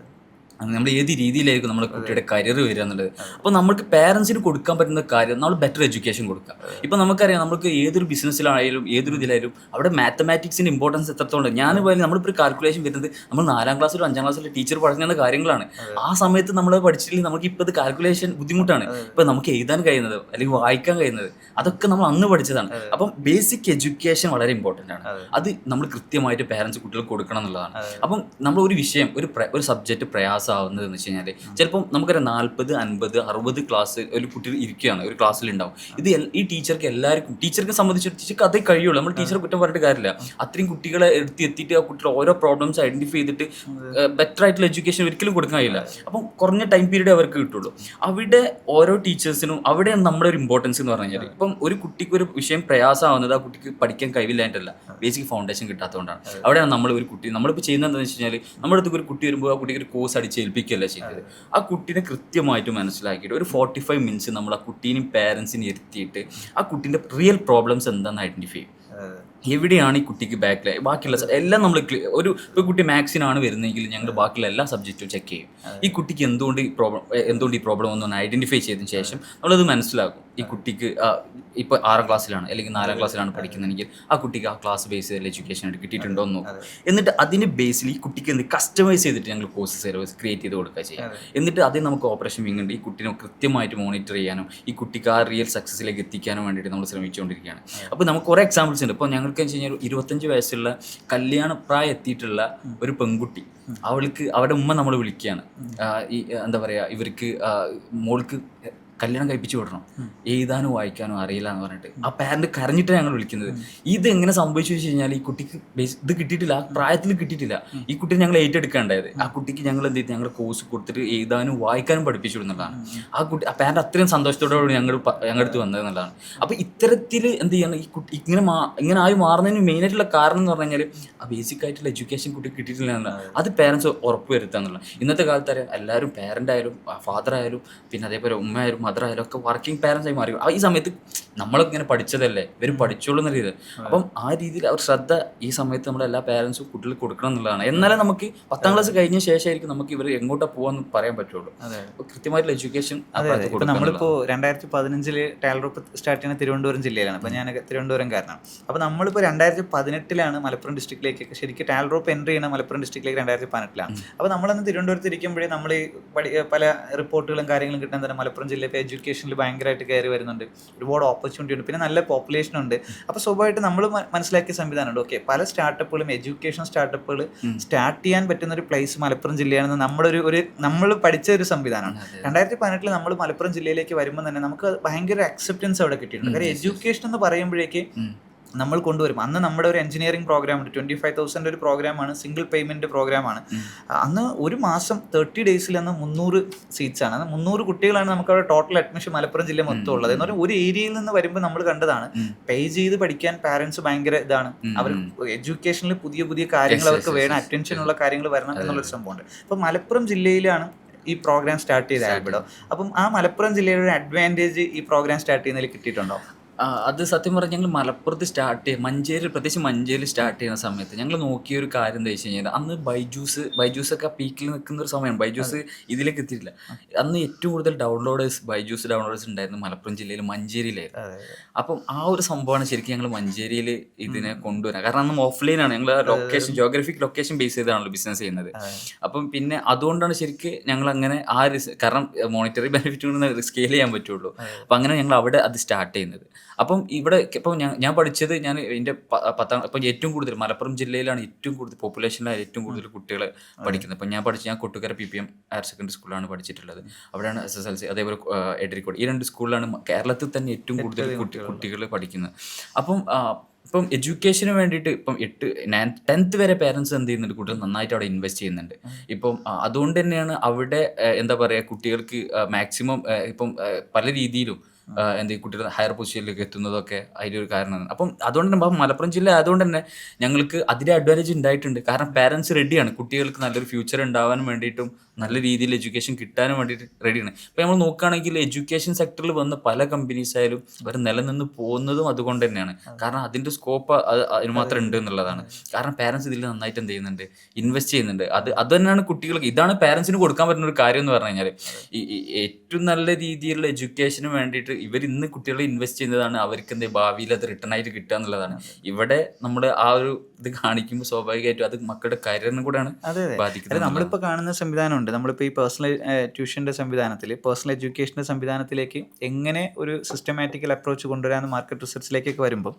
നമ്മൾ ഏത് രീതിയിലായിരിക്കും നമ്മുടെ കുട്ടിയുടെ കരിയർ വരിക എന്നുള്ളത്. അപ്പോൾ നമുക്ക് പേരൻസിന് കൊടുക്കാൻ പറ്റുന്ന കാര്യം നമ്മൾ ബെറ്റർ എഡ്യൂക്കേഷൻ കൊടുക്കുക. ഇപ്പോൾ നമുക്കറിയാം, നമുക്ക് ഏതൊരു ബിസിനസ്സിലായാലും ഏതൊരു ഇതിലായാലും അവിടെ മാത്തമാറ്റിക്സിൻ്റെ ഇമ്പോർട്ടൻസ് എത്രത്തോളം. ഞാൻ പോയാലും നമ്മളിപ്പോൾ കാൽക്കുലേഷൻ വരുന്നത് നമ്മൾ 4ാം ക്ലാസ്സിലും 5ാം ക്ലാസ്സിലും ടീച്ചർ പഠിക്കുന്ന കാര്യങ്ങളാണ്. ആ സമയത്ത് നമ്മൾ പഠിച്ചില്ലെങ്കിൽ നമുക്ക് ഇപ്പോൾ ഇത് കാൽക്കുലേഷൻ ബുദ്ധിമുട്ടാണ്. ഇപ്പോൾ നമുക്ക് എഴുതാൻ കഴിയുന്നത് അല്ലെങ്കിൽ വായിക്കാൻ കഴിയുന്നത് അതൊക്കെ നമ്മൾ അന്ന് പഠിച്ചതാണ്. അപ്പം ബേസിക് എഡ്യൂക്കേഷൻ വളരെ ഇമ്പോർട്ടൻ്റ് ആണ്. അത് നമ്മൾ കൃത്യമായിട്ട് പേരൻസ് കുട്ടികൾക്ക് കൊടുക്കണം എന്നുള്ളതാണ്. അപ്പം നമ്മൾ ഒരു വിഷയം, ഒരു സബ്ജക്റ്റ് പ്രയാസം ആവുന്നതെന്ന് വെച്ച് കഴിഞ്ഞാൽ ചിലപ്പം നമുക്കറിയാം 40, 50, 60 ക്ലാസ് ഒരു കുട്ടി ഇരിക്കുകയാണ്, ഒരു ക്ലാസ്സിൽ ഉണ്ടാവും. ഈ ടീച്ചർക്ക് സംബന്ധിച്ച് ടീച്ചർക്ക് അതേ കഴിയുള്ളൂ. നമ്മൾ ടീച്ചറെ കുറ്റം പറഞ്ഞിട്ട് കാര്യമില്ല. അത്രയും കുട്ടികളെ എത്തിയിട്ട് ആ കുട്ടികൾ ഓരോ പ്രോബ്ലംസ് ഐഡന്റിഫൈ ചെയ്തിട്ട് ബെറ്റർ ആയിട്ടുള്ള എഡ്യൂക്കേഷൻ ഒരിക്കലും കൊടുക്കാൻ കഴിയില്ല. അപ്പം കുറഞ്ഞ ടൈം പീരീഡ് അവർക്ക് കിട്ടുള്ളൂ. അവിടെ ഓരോ ടീച്ചേഴ്സിനും അവിടെയാണ് നമ്മുടെ ഒരു ഇമ്പോർട്ടൻസ് എന്ന് പറഞ്ഞു കഴിഞ്ഞാൽ. ഇപ്പം ഒരു കുട്ടിക്ക് ഒരു വിഷയം പ്രയാസമാവുന്നത് ആ കുട്ടിക്ക് പഠിക്കാൻ കഴിവില്ലായിട്ടല്ല, ബേസിക് ഫൗണ്ടേഷൻ കിട്ടാത്തതുകൊണ്ടാണ്. അവിടെയാണ് നമ്മളിപ്പോൾ ചെയ്യുന്നത് എന്താണെന്ന് വെച്ച് കഴിഞ്ഞാൽ, നമ്മുടെ അടുത്ത് ഒരു കുട്ടി വരുമ്പോൾ ആ കുട്ടിക്ക് ഒരു കോഴ്സ് ഏൽപ്പിക്കുകയല്ല ചെയ്യുന്നത്. ആ കുട്ടീനെ കൃത്യമായിട്ട് മനസ്സിലാക്കിയിട്ട് ഒരു 45 മിനിറ്റ്സ് നമ്മൾ ആ കുട്ടീനെയും പേരൻസിനെ ഇരുത്തിയിട്ട് ആ കുട്ടീൻ്റെ റിയൽ പ്രോബ്ലംസ് എന്താണെന്ന് ഐഡന്റിഫൈ ചെയ്യും. എവിടെയാണ് ഈ കുട്ടിക്ക് ബാക്കിൽ ബാക്കിയുള്ള എല്ലാം നമ്മൾ ഇപ്പോൾ കുട്ടി മാത്സിനാണ് വരുന്നതെങ്കിൽ ഞങ്ങൾ ബാക്കിയുള്ള എല്ലാ സബ്ജക്റ്റും ചെക്ക് ചെയ്യും. ഈ കുട്ടിക്ക് എന്തുകൊണ്ട് ഈ പ്രോബ്ലം ഒന്നും ഐഡന്റിഫൈ ചെയ്തതിന് ശേഷം നമ്മളത് മനസ്സിലാക്കും. ഈ കുട്ടിക്ക് ഇപ്പോൾ 6ാം ക്ലാസ്സിലാണ് അല്ലെങ്കിൽ 4ാം ക്ലാസ്സിലാണ് പഠിക്കുന്നതെങ്കിൽ ആ കുട്ടിക്ക് ആ ക്ലാസ് ബേസ് ചെയ്ത് എഡ്യൂക്കേഷൻ ആയിട്ട് കിട്ടിയിട്ടുണ്ടോ എന്ന് നോക്കും. എന്നിട്ട് അതിന് ബേസിൽ ഈ കുട്ടിക്ക് എന്ത് കസ്റ്റമൈസ് ചെയ്തിട്ട് ഞങ്ങൾ കോഴ്സ് സർവീസ് ക്രിയേറ്റ് ചെയ്ത് കൊടുക്കുക ചെയ്യാം. എന്നിട്ട് അതിൽ നമുക്ക് ഓപ്പറേഷൻ വിങ് ഉണ്ട്. ഈ കുട്ടീനെ കൃത്യമായിട്ട് മോണിറ്റർ ചെയ്യാനും ഈ കുട്ടിക്ക് ആ റിയൽ സക്സസിലേക്ക് എത്തിക്കാനും വേണ്ടിയിട്ട് നമ്മൾ ശ്രമിച്ചുകൊണ്ടിരിക്കുകയാണ്. അപ്പോൾ നമുക്ക് കുറേ എക്സാമ്പിൾസ് ഉണ്ട്. ഇപ്പോൾ ഞങ്ങൾക്ക് വെച്ച് കഴിഞ്ഞാൽ 25 വയസ്സുള്ള കല്യാണ പ്രായം എത്തിയിട്ടുള്ള ഒരു പെൺകുട്ടി, അവരുടെ ഉമ്മ നമ്മൾ വിളിക്കുകയാണ്, ഈ എന്താ പറയുക, ഇവർക്ക് മോൾക്ക് കല്യാണം കഴിപ്പിച്ചു വിടണം, എഴുതാനും വായിക്കാനും അറിയില്ല എന്ന് പറഞ്ഞിട്ട് ആ പാരന്റ് കരഞ്ഞിട്ടാണ് ഞങ്ങൾ വിളിക്കുന്നത്. ഇത് എങ്ങനെ സംഭവിച്ചു വെച്ച് കഴിഞ്ഞാൽ ഈ കുട്ടിക്ക് ഇത് കിട്ടിയിട്ടില്ല, ആ പ്രായത്തിൽ കിട്ടിയിട്ടില്ല. ഈ കുട്ടിയെ ഞങ്ങൾ ഏറ്റെടുക്കേണ്ടത്. ആ കുട്ടിക്ക് ഞങ്ങൾ എന്ത് ചെയ്ത് ഞങ്ങളുടെ കോഴ്സ് കൊടുത്തിട്ട് എഴുതാനും വായിക്കാനും പഠിപ്പിച്ചു വിടുന്നതാണ്. ആ പാരന്റ് അത്രയും സന്തോഷത്തോടുകൂടി ഞങ്ങളുടെ അടുത്ത് വന്നത് എന്നുള്ളതാണ്. അപ്പോൾ ഇത്തരത്തിൽ എന്ത് ചെയ്യണം, ഈ കുട്ടി ഇങ്ങനെ ആയി മാറുന്നതിന് മെയിനായിട്ടുള്ള കാരണം എന്ന് പറഞ്ഞു കഴിഞ്ഞാൽ ആ ബേസിക് ആയിട്ടുള്ള എഡ്യൂക്കേഷൻ കുട്ടി കിട്ടിയിട്ടില്ല എന്നുള്ളത്. അത് പേരൻസ് ഉറപ്പ് വരുത്തുക എന്നുള്ളത്. ഇന്നത്തെ കാലത്ത് അറിയാം, എല്ലാവരും പാരന്റ് ആയാലും ഫാദർ ആയാലും പിന്നെ അതേപോലെ ഉമ്മ ആയാലും മദർ ആയാലും ഒക്കെ വർക്കിംഗ് പാരൻസ് ആയി മാറി. ഈ സമയത്ത് നമ്മളൊക്കെ ഇങ്ങനെ പഠിച്ചതല്ലേ, ഇവർ പഠിച്ചോളൂ എന്ന രീതി. അപ്പം ആ രീതിയിൽ അവർ ശ്രദ്ധ ഈ സമയത്ത് നമ്മുടെ എല്ലാ പാരൻസും കുട്ടികൾ കൊടുക്കണം എന്നുള്ളതാണ്. എന്നാലേ നമുക്ക് 10ാം ക്ലാസ് കഴിഞ്ഞ ശേഷമായിരിക്കും നമുക്ക് ഇവർ എങ്ങോട്ടാ പോകാന്ന് പറയാൻ പറ്റുള്ളൂ. അപ്പോൾ കൃത്യമായിട്ടുള്ള എഡ്യൂക്കേഷൻ ഇപ്പൊ നമ്മളിപ്പോ 2015 ടാലറോപ്പ് സ്റ്റാർട്ട് ചെയ്യുന്ന തിരുവനന്തപുരം ജില്ലയിലാണ്. അപ്പൊ ഞാൻ തിരുവനന്തപുരംകാരനാണ്. അപ്പൊ നമ്മളിപ്പോ 2018 മലപ്പുറം ഡിസ്ട്രിക്റ്റിലേക്ക് ശരിക്കും ടാലറോപ്പ് എൻട്രി ചെയ്യുന്ന മലപ്പുറം ഡിസ്ട്രിക്റ്റിലേക്ക് 2018. അപ്പൊ നമ്മളന്ന് തിരുവനന്തപുരത്ത് ഇരിക്കുമ്പോഴേ നമ്മൾ പല റിപ്പോർട്ടുകളും കാര്യങ്ങളും കിട്ടാൻ തന്നെ മലപ്പുറം ജില്ലയിൽ എഡ്യൂക്കേഷനിൽ ഭയങ്കരമായിട്ട് കയറി വരുന്നുണ്ട്, ഒരുപാട് ഓപ്പർച്യൂണിറ്റി ഉണ്ട്, പിന്നെ നല്ല പോപ്പുലേഷൻ ഉണ്ട്. അപ്പോൾ സ്വാഭാവികമായിട്ട് നമ്മൾ മനസ്സിലാക്കിയ സംവിധാനമുണ്ട്. ഓക്കെ, പല സ്റ്റാർട്ടപ്പുകളും എഡ്യൂക്കേഷൻ സ്റ്റാർട്ടപ്പുകൾ സ്റ്റാർട്ട് ചെയ്യാൻ പറ്റുന്ന ഒരു പ്ലേസ് മലപ്പുറം ജില്ലയാണെന്ന് നമ്മൾ പഠിച്ച ഒരു സംവിധാനമാണ്. 2018 നമ്മൾ മലപ്പുറം ജില്ലയിലേക്ക് വരുമ്പോൾ തന്നെ നമുക്ക് ഭയങ്കര അക്സെപ്റ്റൻസ് അവിടെ കിട്ടിയിട്ടുണ്ട്. കാര്യം എഡ്യൂക്കേഷൻ എന്ന് പറയുമ്പോഴേക്ക് നമ്മൾ കൊണ്ടുവരും. അന്ന് നമ്മുടെ ഒരു എഞ്ചിനീയറിംഗ് പ്രോഗ്രാം ഉണ്ട്, 25,000 ഒരു പ്രോഗ്രാമാണ്, സിംഗിൾ പേയ്മെന്റ് പ്രോഗ്രാമാണ്. അന്ന് ഒരു മാസം 30 ഡേയ്സിൽ അന്ന് 300 സീറ്റ്സ് ആണ്. അന്ന് 300 കുട്ടികളാണ് നമുക്ക് അവിടെ ടോട്ടൽ അഡ്മിഷൻ മലപ്പുറം ജില്ല മൊത്തം ഉള്ളത്. എന്ന് പറഞ്ഞാൽ ഒരു ഏരിയയിൽ നിന്ന് വരുമ്പോൾ നമ്മൾ കണ്ടതാണ് പേ ചെയ്ത് പഠിക്കാൻ പാരന്റ്സ് ഭയങ്കര ഇതാണ്. അവർ എഡ്യൂക്കേഷനിൽ പുതിയ പുതിയ കാര്യങ്ങൾ അവർക്ക് വേണം, അറ്റൻഷനുള്ള കാര്യങ്ങൾ വരണം എന്നുള്ളൊരു സംഭവമുണ്ട്. അപ്പം മലപ്പുറം ജില്ലയിലാണ് ഈ പ്രോഗ്രാം സ്റ്റാർട്ട് ചെയ്ത ആൽബിഡോ. അപ്പം ആ മലപ്പുറം ജില്ലയുടെ ഒരു അഡ്വാൻറ്റേജ് ഈ പ്രോഗ്രാം സ്റ്റാർട്ട് ചെയ്യുന്നതിൽ കിട്ടിയിട്ടുണ്ടോ? അത് സത്യം പറഞ്ഞാൽ ഞങ്ങൾ മലപ്പുറത്ത് പ്രത്യേകിച്ച് മഞ്ചേരിയിൽ സ്റ്റാർട്ട് ചെയ്യുന്ന സമയത്ത് ഞങ്ങൾ നോക്കിയ ഒരു കാര്യം എന്താ വെച്ച് കഴിഞ്ഞാൽ, അന്ന് ബൈജൂസൊക്കെ പീക്കിൽ നിൽക്കുന്ന ഒരു സമയമാണ്. ബൈജൂസ് ഇതിലേക്ക് എത്തിയിട്ടില്ല. അന്ന് ഏറ്റവും കൂടുതൽ ബൈജൂസ് ഡൗൺലോഡേഴ്സ് ഉണ്ടായിരുന്നു മലപ്പുറം ജില്ലയിൽ മഞ്ചേരിയിലായിരുന്നു. അപ്പം ആ ഒരു സംഭവമാണ് ശരിക്കും ഞങ്ങൾ മഞ്ചേരിയിൽ ഇതിനെ കൊണ്ടുവരാൻ. കാരണം അന്ന് ഓഫ്ലൈനാണ്, ഞങ്ങൾ ജോഗ്രഫിക് ലൊക്കേഷൻ ബേസ് ചെയ്താണല്ലോ ബിസിനസ് ചെയ്യുന്നത്. അപ്പം പിന്നെ അതുകൊണ്ടാണ് ശരിക്കും ഞങ്ങൾ അങ്ങനെ കാരണം മോണിറ്ററി ബെനിഫിറ്റ് സ്കെയിൽ ചെയ്യാൻ പറ്റുള്ളൂ. അപ്പം അങ്ങനെ ഞങ്ങൾ അവിടെ അത് സ്റ്റാർട്ട് ചെയ്യുന്നത്. അപ്പം ഇവിടെ ഇപ്പം ഞാൻ പഠിച്ചത് എൻ്റെ 10ാം ഇപ്പം ഏറ്റവും കൂടുതൽ മലപ്പുറം ജില്ലയിലാണ് ഏറ്റവും കൂടുതൽ പോപ്പുലേഷനിലാണ് ഏറ്റവും കൂടുതൽ കുട്ടികൾ പഠിക്കുന്നത്. ഇപ്പം ഞാൻ കൊട്ടുകര PPM ഹയർ സെക്കൻഡറി സ്കൂളിലാണ് പഠിച്ചിട്ടുള്ളത്. അവിടെയാണ് SSLC, അതേപോലെ എടരിക്കോട്, ഈ 2 സ്കൂളിലാണ് കേരളത്തിൽ തന്നെ ഏറ്റവും കൂടുതൽ കുട്ടികൾ പഠിക്കുന്നത്. ഇപ്പം എഡ്യൂക്കേഷന് വേണ്ടിയിട്ട് ഇപ്പം 10th വരെ പേരൻസ് എന്ത് ചെയ്യുന്നുണ്ട്, കുട്ടികൾ നന്നായിട്ട് അവിടെ ഇൻവെസ്റ്റ് ചെയ്യുന്നുണ്ട്. ഇപ്പം അതുകൊണ്ട് തന്നെയാണ് അവിടെ എന്താ പറയുക, കുട്ടികൾക്ക് മാക്സിമം ഇപ്പം പല രീതിയിലും കുട്ടികൾ ഹയർ പൊസിഷനിലേക്ക് എത്തുന്നതൊക്കെ അതിലൊരു കാരണമാണ്. അപ്പം അതുകൊണ്ട് തന്നെ മലപ്പുറം ജില്ല ആയതുകൊണ്ട് തന്നെ ഞങ്ങൾക്ക് അതിൻ്റെ അഡ്വാൻറ്റേജ് ഉണ്ടായിട്ടുണ്ട്. കാരണം പാരൻസ് റെഡിയാണ്, കുട്ടികൾക്ക് നല്ലൊരു ഫ്യൂച്ചർ ഉണ്ടാവാൻ വേണ്ടിയിട്ടും നല്ല രീതിയിൽ എഡ്യൂക്കേഷൻ കിട്ടാനും വേണ്ടിയിട്ട് റെഡിയാണ്. ഇപ്പോൾ നമ്മൾ നോക്കുകയാണെങ്കിൽ എഡ്യൂക്കേഷൻ സെക്ടറിൽ വന്ന പല കമ്പനീസ് ആയാലും അവർ നിലനിന്ന് പോകുന്നതും അതുകൊണ്ട് തന്നെയാണ്. കാരണം അതിൻ്റെ സ്കോപ്പ് അതിന് മാത്രം ഉണ്ട് എന്നുള്ളതാണ്. കാരണം പാരൻസ് ഇതിൽ നന്നായിട്ട് എന്ത് ചെയ്യുന്നുണ്ട്, ഇൻവെസ്റ്റ് ചെയ്യുന്നുണ്ട്. അത് തന്നെയാണ് കുട്ടികൾക്ക്, ഇതാണ് പാരൻസിന് കൊടുക്കാൻ പറ്റുന്ന ഒരു കാര്യം എന്ന് പറഞ്ഞു കഴിഞ്ഞാൽ, ഏറ്റവും നല്ല രീതിയിലുള്ള എഡ്യൂക്കേഷന് വേണ്ടിയിട്ട് ഇവർ ഇന്ന് കുട്ടികളെ ഇൻവെസ്റ്റ് ചെയ്യുന്നതാണ് അവർക്ക് ഭാവിയിൽ അത് റിട്ടേൺ ആയിട്ട് കിട്ടുക എന്നുള്ളതാണ്. ഇവിടെ നമ്മൾ ആ ഒരു ഇത് കാണിക്കുമ്പോൾ സ്വാഭാവികമായിട്ടും അത് മക്കളുടെ കരിയറിനും കൂടെയാണ് ബാധിക്കുന്നത്. നമ്മളിപ്പോൾ കാണുന്ന സംവിധാനമുണ്ട്, നമ്മളിപ്പോൾ ഈ പേഴ്സണൽ ട്യൂഷൻ്റെ സംവിധാനത്തിൽ, പേഴ്സണൽ എഡ്യൂക്കേഷൻ്റെ സംവിധാനത്തിലേക്ക് എങ്ങനെ ഒരു സിസ്റ്റമാറ്റിക്കൽ അപ്രോച്ച് കൊണ്ടുവരാമെന്ന് മാർക്കറ്റ് റിസർച്ചിലേക്കൊക്കെ വരുമ്പോൾ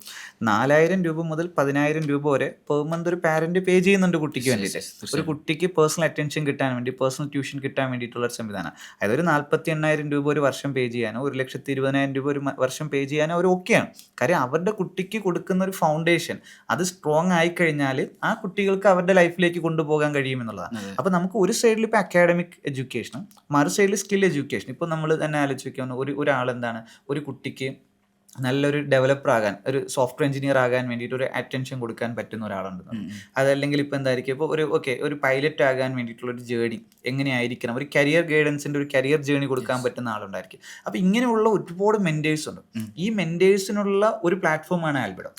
4,000 രൂപ മുതൽ 10,000 രൂപ വരെ പെർ മന്ത് ഒരു പാരന്റ് പേ ചെയ്യുന്നുണ്ട് കുട്ടിക്ക് വേണ്ടിയിട്ട്. ഒരു കുട്ടിക്ക് പേഴ്സണൽ അറ്റൻഷൻ കിട്ടാൻ വേണ്ടി, പേഴ്സണൽ ട്യൂഷൻ കിട്ടാൻ വേണ്ടിയിട്ടുള്ള ഒരു സംവിധാനം. അതായത് ഒരു 48,000 രൂപ ഒരു വർഷം പേ ചെയ്യാനോ 1,20,000 രൂപ ഒരു വർഷം പേ ചെയ്യാനോ അവർ ഓക്കെയാണ്. കാര്യം അവരുടെ കുട്ടിക്ക് കൊടുക്കുന്ന ഒരു ഫൗണ്ടേഷൻ അത് സ്ട്രോങ് ആയി കഴിഞ്ഞാൽ ആ കുട്ടികൾക്ക് അവരുടെ ലൈഫിലേക്ക് കൊണ്ടുപോകാൻ കഴിയുമെന്നുള്ളതാണ്. അപ്പോൾ നമുക്ക് ഒരു സൈഡിൽ ഇപ്പോൾ അക്കാഡമിക് എഡ്യൂക്കേഷനും മറു സൈഡിൽ സ്കിൽ എഡ്യൂക്കേഷൻ. ഇപ്പോൾ നമ്മൾ തന്നെ ആലോചിച്ച് വയ്ക്കുന്ന ഒരാൾ എന്താണ്, ഒരു കുട്ടിക്ക് നല്ലൊരു ഡെവലപ്പർ ആകാൻ, ഒരു സോഫ്റ്റ്വെയർ എഞ്ചിനീയർ ആകാൻ വേണ്ടിയിട്ട് ഒരു അറ്റൻഷൻ കൊടുക്കാൻ പറ്റുന്ന ഒരാളുണ്ട്. അതല്ലെങ്കിൽ ഇപ്പോൾ എന്തായിരിക്കും, ഇപ്പോൾ ഒരു പൈലറ്റ് ആകാൻ വേണ്ടിയിട്ടുള്ള ഒരു ജേണി എങ്ങനെയായിരിക്കണം, ഒരു കരിയർ ഗൈഡൻസിൻ്റെ ഒരു കരിയർ ജേണി കൊടുക്കാൻ പറ്റുന്ന ആളുണ്ടായിരിക്കും. അപ്പോൾ ഇങ്ങനെയുള്ള ഒരുപാട് മെൻറ്റേഴ്സ് ഉണ്ട്. ഈ മെൻറ്റേഴ്സിനുള്ള ഒരു പ്ലാറ്റ്ഫോമാണ് ആൽബിഡോ.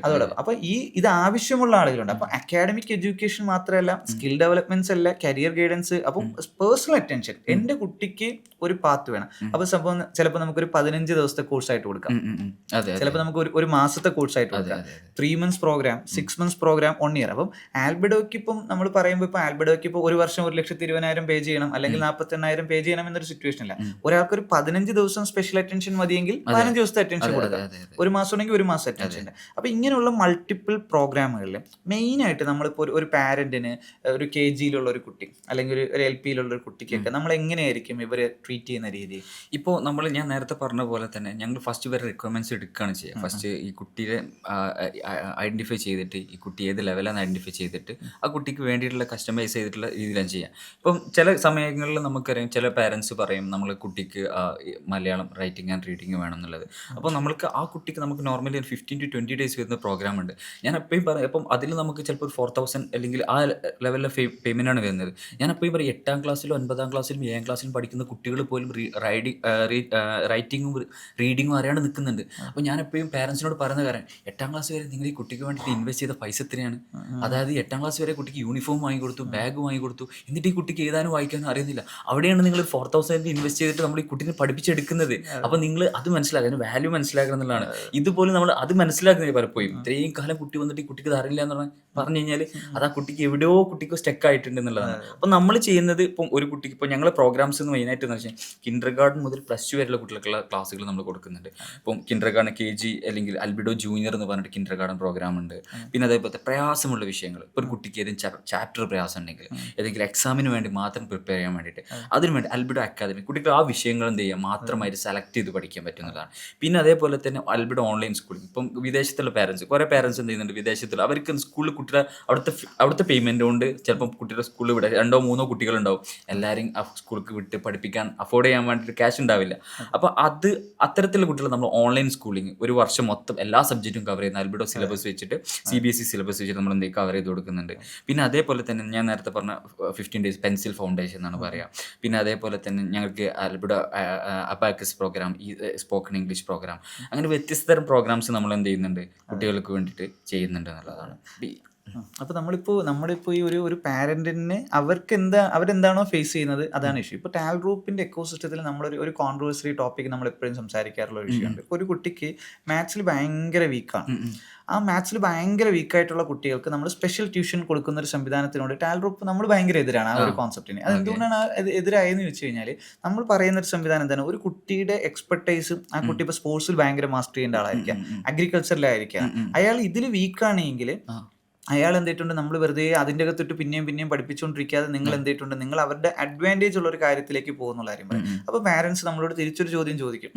അതോടൊപ്പം അപ്പോൾ ഇത് ആവശ്യമുള്ള ആളുകളുണ്ട്. അപ്പോൾ അക്കാഡമിക് എഡ്യൂക്കേഷൻ മാത്രമല്ല, സ്കിൽ ഡെവലപ്മെന്റ്സ് അല്ല, കരിയർ ഗൈഡൻസ്, അപ്പം പേഴ്സണൽ അറ്റൻഷൻ. എൻ്റെ കുട്ടിക്ക് ഒരു പാത്ത് വേണം. അപ്പോൾ സംഭവം ചിലപ്പോൾ നമുക്കൊരു 15 ദിവസത്തെ കോഴ്സായിട്ട് കൊടുക്കാം, ചിലപ്പോൾ നമുക്ക് ഒരു മാസത്തെ കോഴ്സായിട്ട് കൊടുക്കാം, 3 months programme, 6 months programme, 1 year. അപ്പം ആൽബിഡോയ്ക്ക് ഇപ്പം നമ്മൾ പറയുമ്പോൾ ഇപ്പോൾ ആൽബിഡോയ്ക്ക് ഇപ്പോൾ ഒരു വർഷം 1,20,000 പേ ചെയ്യണം, അല്ലെങ്കിൽ 48,000 പേ ചെയ്യണം എന്നൊരു സിറ്റുവേഷൻ അല്ല. ഒരാൾക്ക് ഒരു 15 ദിവസം സ്പെഷ്യൽ അറ്റൻഷൻ മതിയെങ്കിൽ 15 ദിവസത്തെ അറ്റൻഷൻ കൊടുക്കാം, ഒരു മാസം ഉണ്ടെങ്കിൽ ഒരു മാസം അറ്റൻഷൻ. അപ്പോൾ ഇങ്ങനെയുള്ള മൾട്ടിപ്പിൾ പ്രോഗ്രാമുകളിൽ മെയിനായിട്ട് നമ്മളിപ്പോൾ ഒരു പാരന്റിന്, ഒരു KGയിലുള്ള ഒരു കുട്ടി അല്ലെങ്കിൽ ഒരു LPയിലുള്ള ഒരു കുട്ടിക്കൊക്കെ നമ്മൾ എങ്ങനെയായിരിക്കും ഇവരെ ട്രീറ്റ് ചെയ്യുന്ന രീതി? ഇപ്പോൾ ഞാൻ നേരത്തെ പറഞ്ഞ പോലെ തന്നെ ഞങ്ങൾ ഫസ്റ്റ് ഇവരെ റിക്വയർമെൻറ്റ്സ് എടുക്കുകയാണ് ചെയ്യുക. ഫസ്റ്റ് ഈ കുട്ടിയെ ഐഡൻറ്റിഫൈ ചെയ്തിട്ട് ഈ കുട്ടി ഏത് ലെവലാണെന്ന് ഐഡൻറ്റിഫൈ ചെയ്തിട്ട് ആ കുട്ടിക്ക് വേണ്ടിയിട്ടുള്ള കസ്റ്റമൈസ് ചെയ്തിട്ടുള്ള രീതിയിലാണ് ചെയ്യുക. ഇപ്പം ചില സമയങ്ങളിൽ നമുക്കറിയാം ചില പാരൻസ് പറയും നമ്മൾ കുട്ടിക്ക് മലയാളം റൈറ്റിംഗ് ആൻഡ് റീഡിങ് വേണം എന്നുള്ളത്. അപ്പോൾ നമ്മൾക്ക് ആ കുട്ടിക്ക് നമുക്ക് നോർമലി 15 to 20 ഡേയ്സ് വരുന്ന പ്രോഗ്രാം ഉണ്ട്. ഞാൻ എപ്പോഴും പറയും, അപ്പം അതിൽ നമുക്ക് ചിലപ്പോൾ ഒരു 4,000 അല്ലെങ്കിൽ ആ ലെവലിലെ പേയ്മെൻറ്റാണ് വരുന്നത്. ഞാൻ എപ്പോഴും പറയും 8ാം ക്ലാസ്സിലും 9ാം ക്ലാസ്സിലും 7ാം ക്ലാസ്സിലും പഠിക്കുന്ന കുട്ടികൾ പോലും റൈറ്റിങ്ങും റീഡിങ്ങും അറിയാണ്ട് നിൽക്കുന്നുണ്ട്. അപ്പോൾ ഞാൻ എപ്പോഴും പാരൻസിനോട് പറയുന്ന കാര്യം 8ാം ക്ലാസ് വരെ നിങ്ങൾ ഈ കുട്ടിക്ക് വേണ്ടിയിട്ട് ഇൻവെസ്റ്റ് ചെയ്ത പൈസ എത്രയാണ്? അതായത് 8ാം ക്ലാസ് വരെ കുട്ടിക്ക് യൂണിഫോം വാങ്ങി കൊടുത്തു, ബാഗ് വാങ്ങി കൊടുത്തു, എന്നിട്ട് ഈ കുട്ടിക്ക് എഴുതാനും വായിക്കാനും അറിയുന്നില്ല. അവിടെയാണ് നിങ്ങൾ 4,000 ഇൻവെസ്റ്റ് ചെയ്തിട്ട് നമ്മൾ ഈ കുട്ടീനെ പഠിപ്പിച്ചെടുക്കുന്നത്. അപ്പോൾ നിങ്ങൾ അത് മനസ്സിലാക്കുക, അതിന് വാല്യൂ മനസ്സിലാക്കണം എന്നുള്ളതാണ്. ഇതുപോലെ നമ്മൾ അത് മനസ്സിലാക്കുന്നത് പലപ്പോഴും ഇത്രയും കാലം കുട്ടി വന്നിട്ട് ഈ കുട്ടിക്ക് ഇത് അറിയില്ല എന്ന് പറഞ്ഞു കഴിഞ്ഞാൽ അത് ആ കുട്ടിക്ക് എവിടെയോ കുട്ടിക്ക് സ്റ്റക്ക് ആയിട്ടുണ്ട് എന്നുള്ളതാണ്. അപ്പോൾ നമ്മൾ ചെയ്യുന്നത് ഇപ്പം ഒരു കുട്ടിക്ക് ഇപ്പോൾ ഞങ്ങളെ പ്രോഗ്രാംസ് എന്ന് മെയിനായിട്ട് എന്ന് വെച്ചാൽ കിൻഡർ ഗാർഡൻ മുതൽ +2 വരെയുള്ള കുട്ടികൾക്കുള്ള ക്ലാസ്സുകൾ നമ്മൾ കൊടുക്കുന്നുണ്ട്. ഇപ്പം കിൻഡർ ഗാർഡൻ KG അല്ലെങ്കിൽ അൽബിഡോ ജൂനിയർ എന്ന് പറഞ്ഞിട്ട് കിൻഡർ ഗാർഡൻ പ്രോഗ്രാം ഉണ്ട്. പിന്നെ അതേപോലത്തെ പ്രയാസമുള്ള വിഷയങ്ങൾ, ഇപ്പോൾ ഒരു കുട്ടിക്ക് ഏതെങ്കിലും ചാപ്റ്റർ പ്രയാസം ഉണ്ടെങ്കിൽ ഏതെങ്കിലും എക്സാമിന് വേണ്ടി മാത്രം പ്രിപ്പയർ ചെയ്യാൻ വേണ്ടിയിട്ട് അതിനുവേണ്ടി അൽബിഡോ അക്കാദമി കുട്ടികൾ ആ വിഷയങ്ങൾ എന്ത് ചെയ്യുക മാത്രമായിട്ട് സെലക്ട് ചെയ്ത് പഠിക്കാൻ പറ്റുന്നതാണ്. പിന്നെ അതേപോലെ തന്നെ അൽബിഡോ ഓൺലൈൻ സ്കൂളിൽ ഇപ്പം വിദേശത്തുള്ള കുറേ പാരൻസ് എന്ത് ചെയ്യുന്നുണ്ട്, വിദേശത്തുള്ള അവർക്ക് സ്കൂളിൽ കുട്ടികളെ അവിടുത്തെ പേയ്മെൻറ്റ് കൊണ്ട് ചിലപ്പം കുട്ടിയുടെ സ്കൂളിൽ വിടാം 2 or 3 കുട്ടികളുണ്ടാവും. എല്ലാവരും ആ സ്കൂൾക്ക് വിട്ട് പഠിപ്പിക്കാൻ അഫോർഡ് ചെയ്യാൻ വേണ്ടിയിട്ട് ക്യാഷ് ഉണ്ടാവില്ല. അപ്പോൾ അത്തരത്തിലുള്ള കുട്ടികൾ നമ്മൾ ഓൺലൈൻ സ്കൂളിങ് ഒരു വർഷം മൊത്തം എല്ലാ സബ്ജക്റ്റും കവർ ചെയ്യുന്ന അൽബിഡോ സിലബസ് വെച്ചിട്ട് CBSE സിലബസ് വെച്ചിട്ട് നമ്മൾ എന്തെങ്കിലും കവർ ചെയ്ത് കൊടുക്കുന്നുണ്ട്. പിന്നെ അതേപോലെ തന്നെ ഞാൻ നേരത്തെ പറഞ്ഞ 15 days പെൻസിൽ ഫൗണ്ടേഷൻ എന്നാണ് പറയുക. പിന്നെ അതേപോലെ തന്നെ ഞങ്ങൾക്ക് അൽബിഡോ അബാക്കസ് പ്രോഗ്രാം, ഈ സ്പോക്കൺ ഇംഗ്ലീഷ് പ്രോഗ്രാം, അങ്ങനെ വ്യത്യസ്ത തരം പ്രോഗ്രാംസ് നമ്മൾ എന്ത് ചെയ്യുന്നുണ്ട് കുട്ടികൾക്ക് വേണ്ടിയിട്ട് ചെയ്യുന്നുണ്ട് എന്നുള്ളതാണ്. അപ്പോൾ നമ്മളിപ്പോൾ ഈ ഒരു പാരന്റിന് അവരെന്താണോ ഫേസ് ചെയ്യുന്നത് അതാണ് ഇഷ്യൂ. ഇപ്പോൾ ടാൽ ഗ്രൂപ്പിന്റെ എക്കോസിസ്റ്റത്തിൽ നമ്മളൊരു കോൺട്രവേഴ്സറി ടോപ്പിക് നമ്മൾ എപ്പോഴും സംസാരിക്കാറുള്ള ഒരു വിഷയമുണ്ട്. ഇപ്പോൾ ഒരു കുട്ടിക്ക് മാത്സിൽ ഭയങ്കര വീക്കാണ്. ആ മാത്സിൽ ഭയങ്കര വീക്കായിട്ടുള്ള കുട്ടികൾക്ക് നമ്മൾ സ്പെഷ്യൽ ട്യൂഷൻ കൊടുക്കുന്ന ഒരു സംവിധാനത്തിനോട് ടാൽ ഗ്രൂപ്പ് നമ്മൾ ഭയങ്കര എതിരാണ് ആ ഒരു കോൺസെപ്റ്റിന്. അതെന്തുകൊണ്ടാണ് എതിരായെന്ന് ചോദിച്ചു കഴിഞ്ഞാൽ നമ്മൾ പറയുന്ന ഒരു സംവിധാനം എന്താണ്, ഒരു കുട്ടിയുടെ എക്സ്പെർട്ടൈസും ആ കുട്ടി ഇപ്പോൾ സ്പോർട്സിൽ ഭയങ്കര മാസ്റ്റർ ചെയ്യേണ്ട ആളായിരിക്കാം, അഗ്രികൾച്ചറിലായിരിക്കാം, അയാൾ ഇതിൽ വീക്കാണെങ്കിൽ അയാൾ എന്തിട്ടുണ്ട് നമ്മൾ വെറുതെ അതിൻ്റെ അകത്തിട്ട് പിന്നെയും പഠിപ്പിച്ചുകൊണ്ടിരിക്കാതെ നിങ്ങൾ എന്തിട്ടുണ്ട് നിങ്ങൾ അവരുടെ അഡ്വാൻറ്റേജ് ഉള്ള ഒരു കാര്യത്തിലേക്ക് പോകുന്നുള്ള കാര്യം പറയും. അപ്പോൾ പാരന്റ്സ് നമ്മളോട് തിരിച്ചൊരു ചോദ്യം ചോദിക്കും,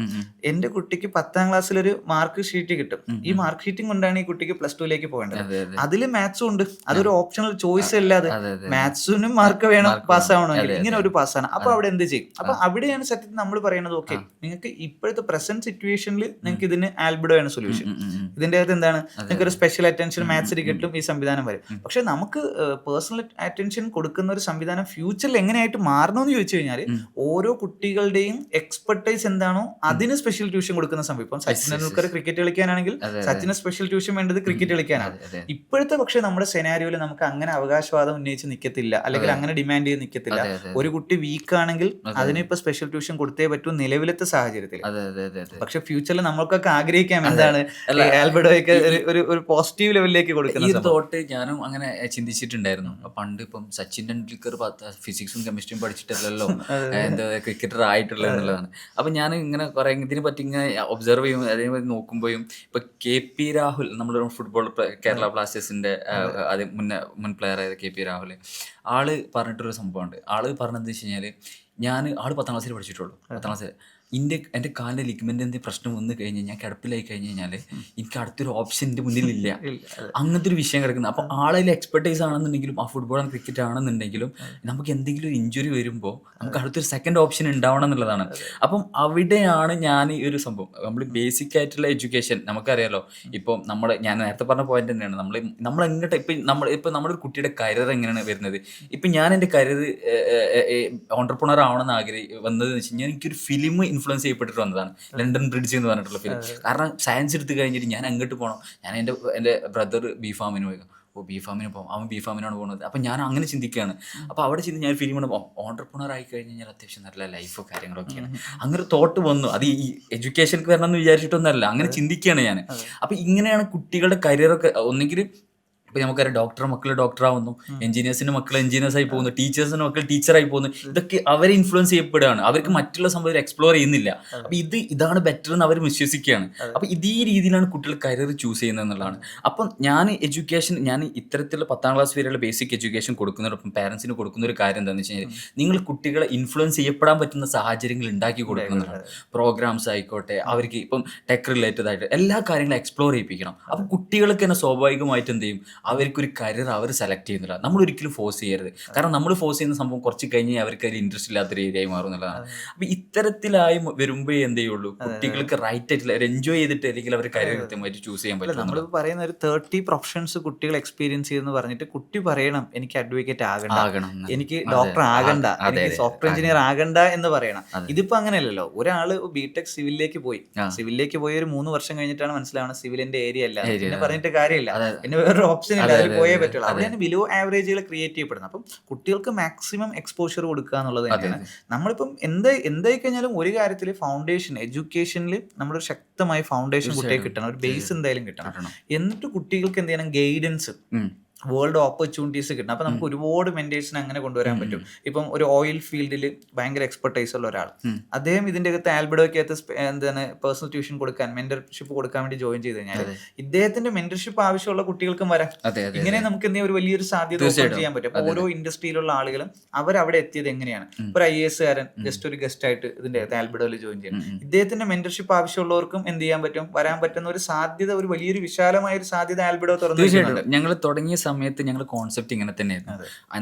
എൻ്റെ കുട്ടിക്ക് 10ാം ക്ലാസ്സിലൊരു മാർക്ക് ഷീറ്റ് കിട്ടും, ഈ മാർക്ക് ഷീറ്റിംഗ് കൊണ്ടാണ് ഈ കുട്ടിക്ക് +2ലേക്ക് പോകേണ്ടത്, അതിൽ മാത്സും ഉണ്ട്, അതൊരു ഓപ്ഷണൽ ചോയ്സ് അല്ലാതെ മാത്സിനും മാർക്ക് വേണം പാസ്സാവണമെങ്കിൽ, ഇങ്ങനെ ഒരു പാസ്സാണ്. അപ്പോൾ അവിടെ എന്ത് ചെയ്യും? അപ്പോൾ അവിടെയാണ് സത്യത്തിൽ നമ്മൾ പറയുന്നത്, ഓക്കെ നിങ്ങൾക്ക് ഇപ്പോഴത്തെ പ്രസന്റ് സിറ്റുവേഷനിൽ നിങ്ങൾക്ക് ഇതിന് ആൽബിഡോ ആണ് സൊല്യൂഷൻ. ഇതിൻ്റെ അകത്ത് എന്താണ്, നിങ്ങൾക്ക് ഒരു സ്പെഷ്യൽ അറ്റൻഷൻ മാത്സിൽ കിട്ടും, ഈ സംവിധാനം വരും. പക്ഷെ നമുക്ക് പേഴ്സണൽ അറ്റൻഷൻ കൊടുക്കുന്ന ഒരു സംവിധാനം ഫ്യൂച്ചറിൽ എങ്ങനെയായിട്ട് മാറണമെന്ന് ചോദിച്ചു കഴിഞ്ഞാൽ ഓരോ കുട്ടികളുടെയും എക്സ്പെർട്ടൈസ് എന്താണോ അതിന് സ്പെഷ്യൽ ട്യൂഷൻ കൊടുക്കുന്ന സംഭവം. ഇപ്പം സച്ചിൻ ടെണ്ടുൽക്കർ ക്രിക്കറ്റ് കളിക്കാനാണെങ്കിൽ സച്ചിന് സ്പെഷ്യൽ ട്യൂഷൻ വേണ്ടത് ക്രിക്കറ്റ് കളിക്കാനാണ്. ഇപ്പോഴത്തെ പക്ഷേ നമ്മുടെ സെനാരിയോയിൽ നമുക്ക് അങ്ങനെ അവകാശവാദം ഉന്നയിച്ച് നിൽക്കത്തില്ല, അല്ലെങ്കിൽ അങ്ങനെ ഡിമാൻഡ് ചെയ്ത് നിൽക്കത്തില്ല. ഒരു കുട്ടി വീക്ക് ആണെങ്കിൽ അതിന് ഇപ്പൊ സ്പെഷ്യൽ ട്യൂഷൻ കൊടുത്തേ പറ്റൂ നിലവിലത്തെ സാഹചര്യത്തിൽ. പക്ഷെ ഫ്യൂച്ചറിൽ നമ്മൾക്കൊക്കെ ആഗ്രഹിക്കാം എന്താണ് ആൽബർട്ടോയൊക്കെ ഒരു പോസിറ്റീവ് ലെവലിലേക്ക് കൊടുക്കുന്നത്. ഞാനും അങ്ങനെ ചിന്തിച്ചിട്ടുണ്ടായിരുന്നു. പണ്ട് ഇപ്പം സച്ചിൻ ടെണ്ടുൽക്കർ ഫിസിക്സും കെമിസ്ട്രിയും പഠിച്ചിട്ടല്ലോ എന്താ ക്രിക്കറ്റർ ആയിട്ടുള്ളത് എന്നുള്ളതാണ്. അപ്പം ഞാൻ ഇങ്ങനെ കുറേ ഇതിനെ പറ്റി ഇങ്ങനെ ഒബ്സർവ് ചെയ്യും, അതേമാതിരി നോക്കുമ്പോഴും ഇപ്പം KP രാഹുൽ നമ്മുടെ ഫുട്ബോൾ കേരള ബ്ലാസ്റ്റേഴ്സിൻ്റെ മുൻ പ്ലെയർ ആയത് KP രാഹുൽ, ആള് പറഞ്ഞിട്ടൊരു സംഭവമുണ്ട്. ആള് പറഞ്ഞതെന്ന് വെച്ച് കഴിഞ്ഞാൽ ആള് 10ാം ക്ലാസ്സിൽ പഠിച്ചിട്ടുള്ളൂ. 10ാം ക്ലാസ്സിൽ എൻ്റെ കാലിൻ്റെ ലിഗ്മെൻ്റ് എന്തെങ്കിലും പ്രശ്നം വന്നു കഴിഞ്ഞാൽ ഞാൻ കിടപ്പിലായി കഴിഞ്ഞ് കഴിഞ്ഞാൽ എനിക്ക് അടുത്തൊരു ഓപ്ഷൻ എൻ്റെ മുന്നിലില്ല, അങ്ങനത്തെ ഒരു വിഷയം കിടക്കുന്നത്. അപ്പോൾ ആളതിൽ എക്സ്പെർട്ടൈസ് ആണെന്നുണ്ടെങ്കിലും ആ ഫുട്ബോൾ ആൻഡ് ക്രിക്കറ്റ് ആണെന്നുണ്ടെങ്കിലും നമുക്ക് എന്തെങ്കിലും ഒരു ഇഞ്ചുറി വരുമ്പോൾ നമുക്ക് അടുത്തൊരു സെക്കൻഡ് ഓപ്ഷൻ ഉണ്ടാവണം എന്നുള്ളതാണ്. അപ്പം അവിടെയാണ് ഞാൻ ഈ ഒരു സംഭവം നമ്മൾ ബേസിക് ആയിട്ടുള്ള എഡ്യൂക്കേഷൻ നമുക്കറിയാലോ. ഇപ്പം ഞാൻ നേരത്തെ പറഞ്ഞ പോയിന്റ് തന്നെയാണ്, നമ്മൾ എങ്ങോട്ട് ഇപ്പം നമ്മുടെ ഒരു കുട്ടിയുടെ കരിയർ എങ്ങനെയാണ് വരുന്നത്. ഇപ്പം ഞാൻ എൻ്റെ കരിയർ ഓൺട്രപ്രണർ ആവണമെന്ന് വന്നതെന്ന് വെച്ച് കഴിഞ്ഞാൽ എനിക്കൊരു ഫിലിം ഇൻഫ്ലുവൻസ് ചെയ്യപ്പെട്ടിട്ട് വന്നതാണ്, ലണ്ടൻ ബ്രിഡ്ജ് എന്ന് പറഞ്ഞിട്ടുള്ള ഫിലിം. കാരണം സയൻസ് എടുത്ത് കഴിഞ്ഞിട്ട് ഞാൻ അങ്ങോട്ട് പോകണം, ഞാൻ എൻ്റെ ബ്രദർ ബി-ഫാമിന് പോയി, ബി-ഫാമിന് പോകും, അവൻ ബി-ഫാമിനാണ് പോകുന്നത്. അപ്പം ഞാൻ അങ്ങനെ ചിന്തിക്കുകയാണ്. അപ്പോൾ അവിടെ ചിന്തി ഞാൻ ഫിലിം ഓൺട്രപ്രണർ ആയി കഴിഞ്ഞ് കഴിഞ്ഞാൽ അത്യാവശ്യം നല്ല ലൈഫ് കാര്യങ്ങളൊക്കെയാണ്, അങ്ങനെ തോട്ട് വന്നു. അത് ഈ എഡ്യൂക്കേഷനിൽ വരണമെന്ന് വിചാരിച്ചിട്ടൊന്നുമല്ല, അങ്ങനെ ചിന്തിക്കുകയാണ് ഞാൻ. അപ്പം ഇങ്ങനെയാണ് കുട്ടികളുടെ കരിയറൊക്കെ ഒന്നെങ്കിൽ ഇപ്പൊ നമുക്കറിയാം ഡോക്ടറെ മക്കൾ ഡോക്ടറാവുന്നു, എഞ്ചിനീയേഴ്സിന്റെ മക്കൾ എഞ്ചിനീയേഴ്സ് ആയി പോകുന്നു, ടീച്ചേഴ്സിന്റെ മക്കൾ ടീച്ചറായി പോകുന്നു. ഇതൊക്കെ അവരെ ഇൻഫ്ലുവൻസ് ചെയ്യപ്പെടുകയാണ്, അവർക്ക് മറ്റുള്ള സംഭവം എക്സ്പ്ലോർ ചെയ്യുന്നില്ല. അപ്പൊ ഇതാണ് ബെറ്റർ എന്ന് അവർ വിശ്വസിക്കുകയാണ്. അപ്പൊ ഈ രീതിയിലാണ് കുട്ടികൾ കരിയർ ചൂസ് ചെയ്യുന്നത് എന്നുള്ളതാണ്. അപ്പം ഞാൻ ഇത്തരത്തിലുള്ള 10ാം ക്ലാസ് വരെയുള്ള ബേസിക് എഡ്യൂക്കേഷൻ കൊടുക്കുന്നതോടൊപ്പം പാരന്റ്സിന് കൊടുക്കുന്ന ഒരു കാര്യം എന്താണെന്ന് വെച്ച് കഴിഞ്ഞാൽ, നിങ്ങൾ കുട്ടികളെ ഇൻഫ്ലുവൻസ് ചെയ്യപ്പെടാൻ പറ്റുന്ന സാഹചര്യങ്ങൾ ഉണ്ടാക്കി കൊടുക്കുന്നതാണ്. പ്രോഗ്രാംസ് ആയിക്കോട്ടെ, അവർക്ക് ഇപ്പം ടെക് റിലേറ്റഡ് ആയിട്ട് എല്ലാ കാര്യങ്ങളും എക്സ്പ്ലോർ ചെയ്യിപ്പിക്കണം. അപ്പം കുട്ടികൾക്ക് തന്നെ സ്വാഭാവികമായിട്ട് എന്ത് ചെയ്യും, അവർക്കൊരു കരിയർ അവർ സെലക്ട് ചെയ്യുന്നില്ല. നമ്മൾ ഒരിക്കലും ഫോഴ്സ് ചെയ്യരുത്. കാരണം നമ്മൾ ഫോഴ്സ് ചെയ്യുന്ന സംഭവം കുറച്ച് കഴിഞ്ഞ് അവർക്ക് അതിൽ ഇൻട്രസ്റ്റ് ഇല്ലാത്തൊരു ഏരിയയായി മാറും എന്നുള്ളതാണ്. അപ്പം ഇത്തരത്തിലായി വരുമ്പോഴേ എന്തേ ഉള്ളൂ, കുട്ടികൾക്ക് റൈറ്റ് ആയിട്ടുള്ള എൻജോയ് ചെയ്തിട്ട് അല്ലെങ്കിൽ അവർ കരിയർ കൃത്യമായിട്ട് ചൂസ് ചെയ്യാൻ പറ്റും. നമ്മൾ പറയുന്ന ഒരു 30 പ്രൊഫഷൻസ് കുട്ടികൾ എക്സ്പീരിയൻസ് ചെയ്യുന്നു പറഞ്ഞിട്ട് കുട്ടി പറയണം എനിക്ക് അഡ്വക്കേറ്റ് ആകണം, എനിക്ക് ഡോക്ടർ ആകണ്ട, എനിക്ക് സോഫ്റ്റ്വെയർ എഞ്ചിനീയർ ആകണ്ട എന്ന് പറയണം. ഇതിപ്പോ അങ്ങനെയല്ലല്ലോ. ഒരാള് ബിടെക് സിവിലിലേക്ക് പോയി ഒരു 3 വർഷം കഴിഞ്ഞിട്ടാണ് മനസ്സിലാവണം സിവിലിന്റെ ഏരിയ അല്ല, പിന്നെ പറഞ്ഞിട്ട് കാര്യമില്ല, പിന്നെ വേറൊരു ഓപ്ഷൻ ഇല്ല, അതിൽ പോയേ പറ്റുള്ളൂ. അവിടെയാണ് ബിലോ ആവറേജുകൾ ക്രിയേറ്റ് ചെയ്യപ്പെടുന്നത്. അപ്പം കുട്ടികൾക്ക് മാക്സിമം എക്സ്പോഷർ കൊടുക്കുക എന്നുള്ളത് തന്നെയാണ്. നമ്മളിപ്പം എന്തായി കഴിഞ്ഞാലും ഒരു കാര്യത്തിൽ ഫൗണ്ടേഷൻ എഡ്യൂക്കേഷനിൽ നമ്മളൊരു ശക്തമായ ഫൗണ്ടേഷൻ കുട്ടികൾക്ക് കിട്ടണം, ഒരു ബേസ് എന്തായാലും കിട്ടണം. എന്നിട്ട് കുട്ടികൾക്ക് എന്ത് ചെയ്യണം, ഗൈഡൻസ്, വേൾഡ് ഓപ്പർച്യൂണിറ്റീസ് കിട്ടണം. അപ്പം നമുക്ക് ഒരുപാട് മെന്റേഴ്സിനെ അങ്ങനെ കൊണ്ടുവരാൻ പറ്റും. ഇപ്പം ഒരു ഓയിൽ ഫീൽഡിൽ ഭയങ്കര എക്സ്പെർട്ടൈസ് ഉള്ള ഒരാൾ, അദ്ദേഹം ഇതിന്റെ അകത്ത് ആൽബിഡോയ്ക്കകത്ത് എന്താണ് പേഴ്സണൽ ട്യൂഷൻ കൊടുക്കാൻ, മെന്റർഷിപ്പ് കൊടുക്കാൻ വേണ്ടി ജോയിൻ ചെയ്ത് കഴിഞ്ഞാൽ ഇദ്ദേഹത്തിന്റെ മെന്റർഷിപ്പ് ആവശ്യമുള്ള കുട്ടികൾക്കും വരാം. ഇങ്ങനെ നമുക്ക് എന്തെങ്കിലും ഒരു വലിയൊരു സാധ്യത ഓപ്പൺ ചെയ്യാൻ പറ്റും. അപ്പൊ ഓരോ ഇൻഡസ്ട്രിയിലുള്ള ആളുകളും അവരവിടെ എത്തിയത് എങ്ങനെയാണ്. ഒരു IAS കാരൻ ജസ്റ്റ് ഒരു ഗസ്റ്റ് ആയിട്ട് ഇതിന്റെ അകത്ത് ആൽബിഡോയിൽ ജോയിൻ ചെയ്യണം. ഇദ്ദേഹത്തിന്റെ മെന്റർഷിപ്പ് ആവശ്യമുള്ളവർക്കും എന്ത് ചെയ്യാൻ പറ്റും, വരാൻ പറ്റുന്ന ഒരു സാധ്യത, ഒരു വലിയൊരു വിശാലമായ ഒരു സാധ്യത ആൽബിഡോ തുറന്നു. ഞങ്ങൾ തുടങ്ങിയ സമയത്ത് ഞങ്ങൾ കോൺസെപ്റ്റ് ഇങ്ങനെ തന്നെയായിരുന്നു.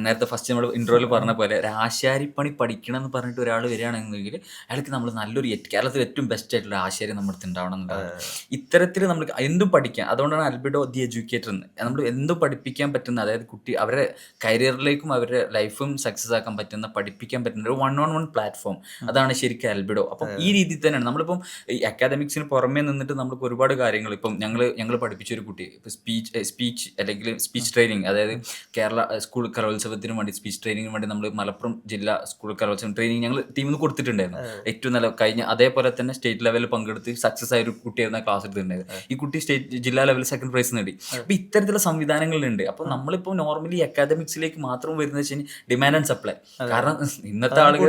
നേരത്തെ ഫസ്റ്റ് നമ്മൾ ഇൻട്രോയിൽ പറഞ്ഞ പോലെ ആശാരിപ്പണി പഠിക്കണം എന്ന് പറഞ്ഞിട്ട് ഒരാൾ വരികയാണെങ്കിൽ അയാൾക്ക് നമ്മൾ നല്ലൊരു കേരളത്തിൽ ഏറ്റവും ബെസ്റ്റ് ആയിട്ടുള്ള ആശാരി നമ്മുടെ അടുത്ത് ഉണ്ടാവണം എന്നുള്ളത്. ഇത്തരത്തിൽ നമ്മൾ എന്തും പഠിക്കാം. അതുകൊണ്ടാണ് ആൽബിഡോ ദി എഡ്യൂക്കേറ്റർ എന്ന്. നമ്മൾ എന്തും പഠിപ്പിക്കാൻ പറ്റുന്ന, അതായത് അവരുടെ കരിയറിലേക്കും അവരുടെ ലൈഫും സക്സസ് ആക്കാൻ പറ്റുന്ന, പഠിപ്പിക്കാൻ പറ്റുന്ന ഒരു 1-on-1 പ്ലാറ്റ്ഫോം. അതാണ് ശരിക്കും ആൽബിഡോ. അപ്പം ഈ രീതിയിൽ തന്നെയാണ് നമ്മളിപ്പം ഈ അക്കാദമിക്സിന് പുറമേ നിന്നിട്ട് നമ്മൾക്ക് ഒരുപാട് കാര്യങ്ങൾ, ഇപ്പം ഞങ്ങൾ പഠിപ്പിച്ചൊരു കുട്ടി ഇപ്പം സ്പീച്ച് അല്ലെങ്കിൽ സ്പീച്ച് ട്രെയിനിങ്, അതായത് കേരള സ്കൂൾ കലോത്സവത്തിന് വേണ്ടി സ്പീച്ച് ട്രെയിനിങ്ങിന് വേണ്ടി നമ്മൾ മലപ്പുറം ജില്ലാ സ്കൂൾ കലോത്സവം ട്രെയിനിങ് ഞങ്ങൾ ടീമിൽ നിന്ന് കൊടുത്തിട്ടുണ്ടായിരുന്നു. ഏറ്റവും നല്ല കഴിഞ്ഞ അതേപോലെ തന്നെ സ്റ്റേറ്റ് ലെവലിൽ പങ്കെടുത്ത് സക്സസ് ആയ ഒരു കുട്ടിയായിരുന്നു ക്ലാസ് എടുത്തിട്ടുണ്ടായിരുന്നു. ഈ കുട്ടി ജില്ലാ ലെവലിൽ 2nd പ്രൈസ് നേടി. അപ്പോൾ ഇത്തരത്തിലുള്ള സംവിധാനങ്ങളുണ്ട്. അപ്പോൾ നമ്മളിപ്പോൾ നോർമലി അക്കാദമിക്സിലേക്ക് മാത്രം വരുന്നത് വെച്ച് കഴിഞ്ഞാൽ ഡിമാൻഡ് ആൻഡ് സപ്ലൈ. കാരണം ഇന്നത്തെ ആളുകൾ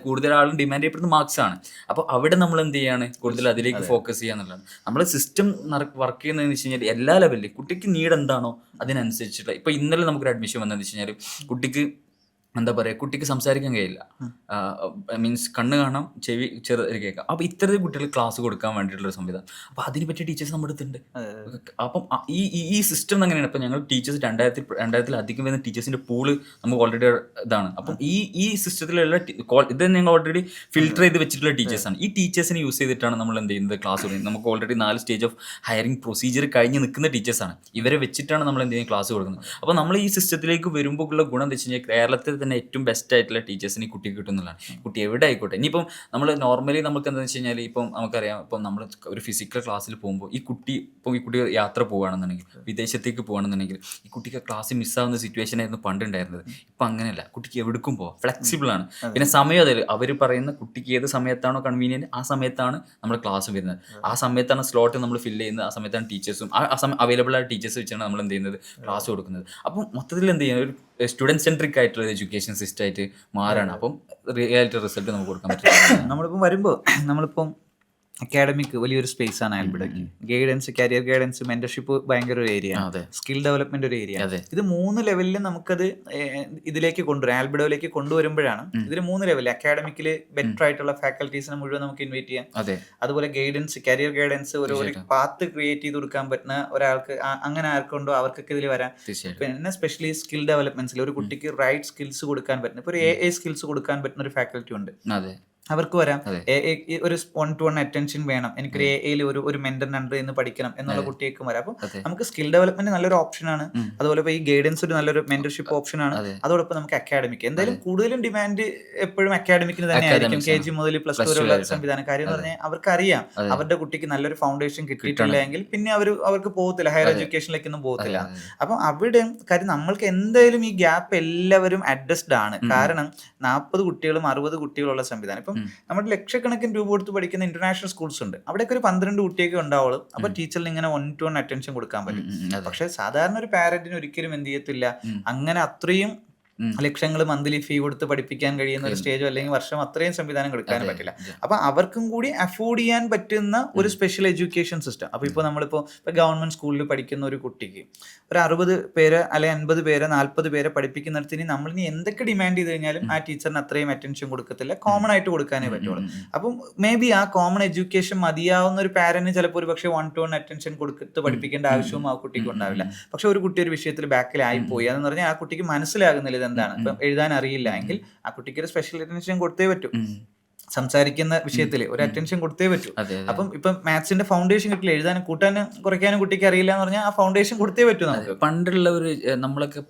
കൂടുതൽ ആളും ഡിമാൻഡ് ചെയ്യപ്പെടുന്ന മാർക്സ് ആണ്. അപ്പോൾ അവിടെ നമ്മൾ എന്ത് ചെയ്യാണ്, കൂടുതൽ അതിലേക്ക് ഫോക്കസ് ചെയ്യുക എന്നുള്ളതാണ്. നമ്മൾ സിസ്റ്റം വർക്ക് ചെയ്യുന്നതെന്ന് വെച്ച് കഴിഞ്ഞാൽ എല്ലാ ലെവലിലും കുട്ടിക്ക് നീഡ് എന്താണോ അതിനനുസരിച്ചിട്ടുള്ള. ഇപ്പോൾ ഇന്നലെ നമുക്കൊരു അഡ്മിഷൻ വന്നതെന്ന് വെച്ച് കഴിഞ്ഞാൽ കുട്ടിക്ക് എന്താ പറയുക, കുട്ടിക്ക് സംസാരിക്കാൻ കഴിയില്ല, മീൻസ് കണ്ണ് കാണാം, ചെവി ചെറുതായി കേൾക്കാം. അപ്പോൾ ഇത്തരത്തിൽ കുട്ടികൾ ക്ലാസ് കൊടുക്കാൻ വേണ്ടിയിട്ടുള്ളൊരു സംവിധാനം. അപ്പോൾ അതിന് പറ്റിയ ടീച്ചേഴ്സ് നമ്മുടെ അടുത്തുണ്ട്. അപ്പം ഈ സിസ്റ്റം അങ്ങനെയാണ്. ഇപ്പം ഞങ്ങൾ ടീച്ചേഴ്സ് 2000-ൽ വരുന്ന ടീച്ചേഴ്സിൻ്റെ പൂള് നമുക്ക് ഓൾറെഡി ഇതാണ്. അപ്പം ഈ സിസ്റ്റത്തിലുള്ള ഇത് ഞങ്ങൾ ഓൾറെഡി ഫിൽട്ടർ ചെയ്ത് വെച്ചിട്ടുള്ള ടീച്ചേഴ്സാണ്. ഈ ടീച്ചേഴ്സിനെ യൂസ് ചെയ്തിട്ടാണ് നമ്മൾ എന്ത് ചെയ്യുന്നത്, ക്ലാസ് കൊടുക്കുന്നത്. നമുക്ക് already 4 stage of hiring procedure കഴിഞ്ഞ് നിൽക്കുന്ന ടീച്ചേഴ്സാണ്. ഇവരെ വെച്ചിട്ടാണ് നമ്മൾ എന്ത് ചെയ്യുന്നത്, ക്ലാസ് കൊടുക്കുന്നത്. അപ്പോൾ നമ്മൾ ഈ സിസ്റ്റത്തിലേക്ക് വരുമ്പോൾ ഉള്ള ഗുണം എന്താ വെച്ച് കഴിഞ്ഞാൽ, കേരളത്തിൽ തന്നെ ഏറ്റവും ബെസ്റ്റ് ആയിട്ടുള്ള ടീച്ചേഴ്സിന് ഈ കുട്ടിക്ക് കിട്ടുന്നതാണ്. കുട്ടി എവിടെ ആയിക്കോട്ടെ. ഇനിയിപ്പം നമ്മൾ നോർമലി നമുക്ക് എന്താണെന്ന് വെച്ച് കഴിഞ്ഞാൽ, ഇപ്പം നമുക്കറിയാം, ഇപ്പം നമ്മൾ ഒരു ഫിസിക്കൽ ക്ലാസ്സിൽ പോകുമ്പോൾ ഈ കുട്ടി യാത്ര പോകുകയാണെന്നുണ്ടെങ്കിൽ, വിദേശത്തേക്ക് പോകുകയാണെന്നുണ്ടെങ്കിൽ ഈ കുട്ടിക്ക് ക്ലാസ് മിസ്സാവുന്ന സിറ്റുവേഷൻ ആയിരുന്നു പണ്ടുണ്ടായിരുന്നത്. ഇപ്പം അങ്ങനെയല്ല, കുട്ടിക്ക് എവിടേക്കും പോകാം, ഫ്ലെക്സിബിൾ ആണ്. പിന്നെ സമയം അതിൽ അവർ പറയുന്ന കുട്ടിക്ക് ഏത് സമയത്താണോ കൺവീനിയൻറ്റ് ആ സമയത്താണ് നമ്മൾ ക്ലാസ് വരുന്നത്. ആ സമയത്താണ് സ്ലോട്ട് നമ്മൾ ഫില്ല് ചെയ്യുന്നത്. ആ സമയത്താണ് ടീച്ചേഴ്സും ആ സമയം അവൈലബിൾ ആയ ടീച്ചേഴ്സ് വെച്ചാണ് നമ്മൾ എന്ത് ചെയ്യുന്നത്, ക്ലാസ് കൊടുക്കുന്നത്. അപ്പം മൊത്തത്തിൽ എന്ത് ചെയ്യുന്നത്, ഒരു സ്റ്റുഡൻറ് സെൻട്രിക് ആയിട്ടുള്ള എഡ്യൂക്കേഷൻ സിസ്റ്റമായിട്ട് മാറാണ്. അപ്പം റിയാലിറ്റി റിസൾട്ട് നമുക്ക് കൊടുക്കാൻ പറ്റും. നമ്മളിപ്പം വരുമ്പോൾ അക്കാഡമിക് വലിയൊരു സ്പേസ് ആണ് ആൽബിഡോയ്ക്ക്. ഗൈഡൻസ്, കരിയർ ഗൈഡൻസ്, മെന്റർഷിപ്പ് ഭയങ്കര ഒരു ഏരിയ, സ്കിൽ ഡെവലപ്മെന്റ് ഒരു ഏരിയ. ഇത് 3 ലെവലിൽ നമുക്കത് ഇതിലേക്ക് കൊണ്ടുവരാം, ആൽബിഡോയിലേക്ക് കൊണ്ടുവരുമ്പോഴാണ് ഇതിൽ 3 ലെവലിൽ അക്കാഡമിക്കിൽ ബെറ്റർ ആയിട്ടുള്ള ഫാക്കൽറ്റീസിനെ മുഴുവൻ നമുക്ക് ഇൻവൈറ്റ് ചെയ്യാം. അതുപോലെ ഗൈഡൻസ്, കരിയർ ഗൈഡൻസ്, ഒരു പാത്ത് ക്രിയേറ്റ് ചെയ്ത് കൊടുക്കാൻ പറ്റുന്ന ഒരാൾക്ക്, അങ്ങനെ ആർക്കുണ്ടോ അവർക്കൊക്കെ ഇതിൽ വരാം. പിന്നെ സ്പെഷ്യലി സ്കിൽ ഡെവലപ്മെന്റ്സിൽ ഒരു കുട്ടിക്ക് റൈറ്റ് സ്കിൽസ് കൊടുക്കാൻ പറ്റുന്ന, ഇപ്പോൾ ഒരു AA സ്കിൽസ് കൊടുക്കാൻ പറ്റുന്ന ഒരു ഫാക്കൽറ്റി ഉണ്ട്, അവർക്ക് വരാം. ഒരു 1-to-1 അറ്റൻഷൻ വേണം, എനിക്കൊരു AA ഒരു മെന്ററിന്റെ അണ്ടർ നിന്ന് പഠിക്കണം എന്നുള്ള കുട്ടിയേക്കും വരാം. അപ്പോൾ നമുക്ക് സ്കിൽ ഡെവലപ്മെന്റ് നല്ലൊരു ഓപ്ഷനാണ്. അതുപോലെ ഇപ്പോൾ ഈ ഗൈഡൻസ് ഒരു നല്ലൊരു മെന്റർഷിപ്പ് ഓപ്ഷനാണ്. അതോടൊപ്പം നമുക്ക് അക്കാഡമിക്, എന്തായാലും കൂടുതലും ഡിമാൻഡ് എപ്പോഴും അക്കാഡമിക്കിന് തന്നെ ആയിരിക്കും. KG മുതൽ +2 വരെയുള്ള സംവിധാനം. കാര്യം എന്ന് പറഞ്ഞാൽ അവർക്കറിയാം അവരുടെ കുട്ടിക്ക് നല്ലൊരു ഫൗണ്ടേഷൻ കിട്ടിയിട്ടില്ല എങ്കിൽ പിന്നെ അവർക്ക് പോകത്തില്ല, ഹയർ എഡ്യൂക്കേഷനിലേക്കൊന്നും പോകത്തില്ല. അപ്പം അവിടെ കാര്യം നമ്മൾക്ക് എന്തായാലും ഈ ഗ്യാപ്പ് എല്ലാവരും അഡ്ജസ്റ്റഡ് ആണ്. കാരണം 40 കുട്ടികളും 60 കുട്ടികളുള്ള സംവിധാനം. ഇപ്പം നമ്മുടെ ലക്ഷക്കണക്കിന് രൂപ കൊടുത്ത് പഠിക്കുന്ന ഇന്റർനാഷണൽ സ്കൂൾസ് ഉണ്ട്. അവിടെയൊക്കെ ഒരു 12 കുട്ടിയൊക്കെ ഉണ്ടാവുള്ളൂ. അപ്പോൾ ടീച്ചറിന് ഇങ്ങനെ 1-to-1 അറ്റൻഷൻ കൊടുക്കാൻ പറ്റും. പക്ഷെ സാധാരണ ഒരു പാരന്റിന് ഒരിക്കലും എന്ത് ചെയ്യത്തില്ല, അങ്ങനെ അത്രയും ലക്ഷങ്ങൾ മന്ത്ലി ഫീ കൊടുത്ത് പഠിപ്പിക്കാൻ കഴിയുന്ന ഒരു സ്റ്റേജോ അല്ലെങ്കിൽ വർഷം അത്രയും സംവിധാനം കൊടുക്കാനും പറ്റില്ല. അപ്പൊ അവർക്കും കൂടി അഫോർഡ് ചെയ്യാൻ പറ്റുന്ന ഒരു സ്പെഷ്യൽ എഡ്യൂക്കേഷൻ സിസ്റ്റം. അപ്പൊ ഇപ്പോൾ നമ്മളിപ്പോൾ ഗവൺമെന്റ് സ്കൂളിൽ പഠിക്കുന്ന ഒരു കുട്ടിക്ക് ഒരു 60 പേര് അല്ലെങ്കിൽ 50 പേര് 40 പേരെ പഠിപ്പിക്കുന്നിടത്തിന് നമ്മളിനി എന്തൊക്കെ ഡിമാൻഡ് ചെയ്ത് കഴിഞ്ഞാലും ആ ടീച്ചറിന് അത്രയും അറ്റൻഷൻ കൊടുക്കത്തില്ല, കോമൺ ആയിട്ട് കൊടുക്കാനേ പറ്റുള്ളൂ. അപ്പം മേ ബി ആ കോമൺ എഡ്യൂക്കേഷൻ മതിയാവുന്ന ഒരു പാരന്റ് ചിലപ്പോൾ ഒരു പക്ഷേ 1-to-1 അറ്റൻഷൻ കൊടുത്ത് പഠിപ്പിക്കേണ്ട ആവശ്യവും ആ കുട്ടിക്ക് ഉണ്ടാവില്ല. പക്ഷെ ഒരു കുട്ടി ഒരു വിഷയത്തിൽ ബാക്കിലായി പോയി എന്ന് പറഞ്ഞാൽ ആ കുട്ടിക്ക് മനസ്സിലാകുന്നില്ല എന്താണ്, ഇപ്പം എഴുതാൻ അറിയില്ല എങ്കിൽ ആ കുട്ടിക്ക് ഒരു സ്പെഷ്യൽ അറ്റൻഷൻ കൊടുത്തേ പറ്റൂ. സംസാരിക്കുന്ന വിഷയത്തിൽ ഒരു അറ്റൻഷൻ കൊടുത്തേ പറ്റൂ. അപ്പം ഇപ്പം മാത്സിന്റെ ഫൗണ്ടേഷൻ കിട്ടില്ല, എഴുതാനും കൂട്ടാനും കുറയ്ക്കാനും കുട്ടിക്ക് അറിയില്ല എന്ന് പറഞ്ഞാൽ ആ ഫൗണ്ടേഷൻ കൊടുത്തേ പറ്റൂ നമുക്ക്. പണ്ടുള്ള ഒരു നമ്മളൊക്കെ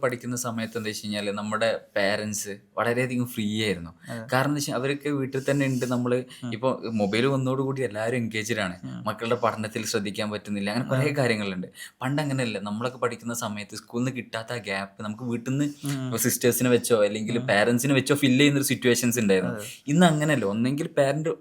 പഠിക്കുന്ന സമയത്ത് എന്താ വെച്ച് കഴിഞ്ഞാൽ നമ്മുടെ പേരൻസ് വളരെയധികം ഫ്രീ ആയിരുന്നു. കാരണം എന്താ വെച്ചാൽ അവർക്ക് വീട്ടിൽ തന്നെ ഉണ്ട്. നമ്മൾ ഇപ്പോൾ മൊബൈൽ വന്നതോടുകൂടി എല്ലാവരും എൻഗേജ്ഡ് ആണ്, മക്കളുടെ പഠനത്തിൽ ശ്രദ്ധിക്കാൻ പറ്റുന്നില്ല, അങ്ങനെ കുറേ കാര്യങ്ങളുണ്ട്. പണ്ട് അങ്ങനെയല്ല, നമ്മളൊക്കെ പഠിക്കുന്ന സമയത്ത് സ്കൂളിൽ നിന്ന് കിട്ടാത്ത ആ ഗ്യാപ്പ് നമുക്ക് വീട്ടിൽ നിന്ന് സിസ്റ്റേഴ്സിനെ വെച്ചോ അല്ലെങ്കിൽ പാരൻസിനെ വെച്ചോ ഫില്ല് ചെയ്യുന്ന ഒരു സിറ്റുവേഷൻസ് ഉണ്ടായിരുന്നു. ഇന്ന് അങ്ങനെയല്ല, ഒന്നെങ്കിൽ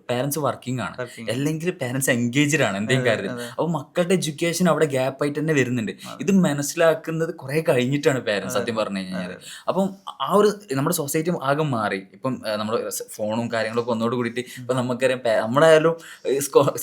പാരന്റ്സ് വർക്കിംഗ് ആണ്, അല്ലെങ്കിൽ പാരന്റ്സ് എൻഗേജ്ഡ് ആണ് എന്തെങ്കിലും കാര്യത്തിൽ. അപ്പോൾ മക്കളുടെ എഡ്യൂക്കേഷൻ അവിടെ ഗ്യാപ്പ് ആയിട്ട് തന്നെ വരുന്നുണ്ട്. ഇത് മനസ്സിലാക്കുന്നത് കുറെ കഴിഞ്ഞിട്ടാണ് പാരന്റ്സ് സത്യം പറഞ്ഞു കഴിഞ്ഞാൽ. അപ്പം ആ ഒരു നമ്മുടെ സൊസൈറ്റി ആകെ മാറി. ഇപ്പം നമ്മുടെ ഫോണും കാര്യങ്ങളൊക്കെ ഒന്നോട് കൂടിയിട്ട് ഇപ്പം നമുക്കറിയാം, നമ്മളായാലും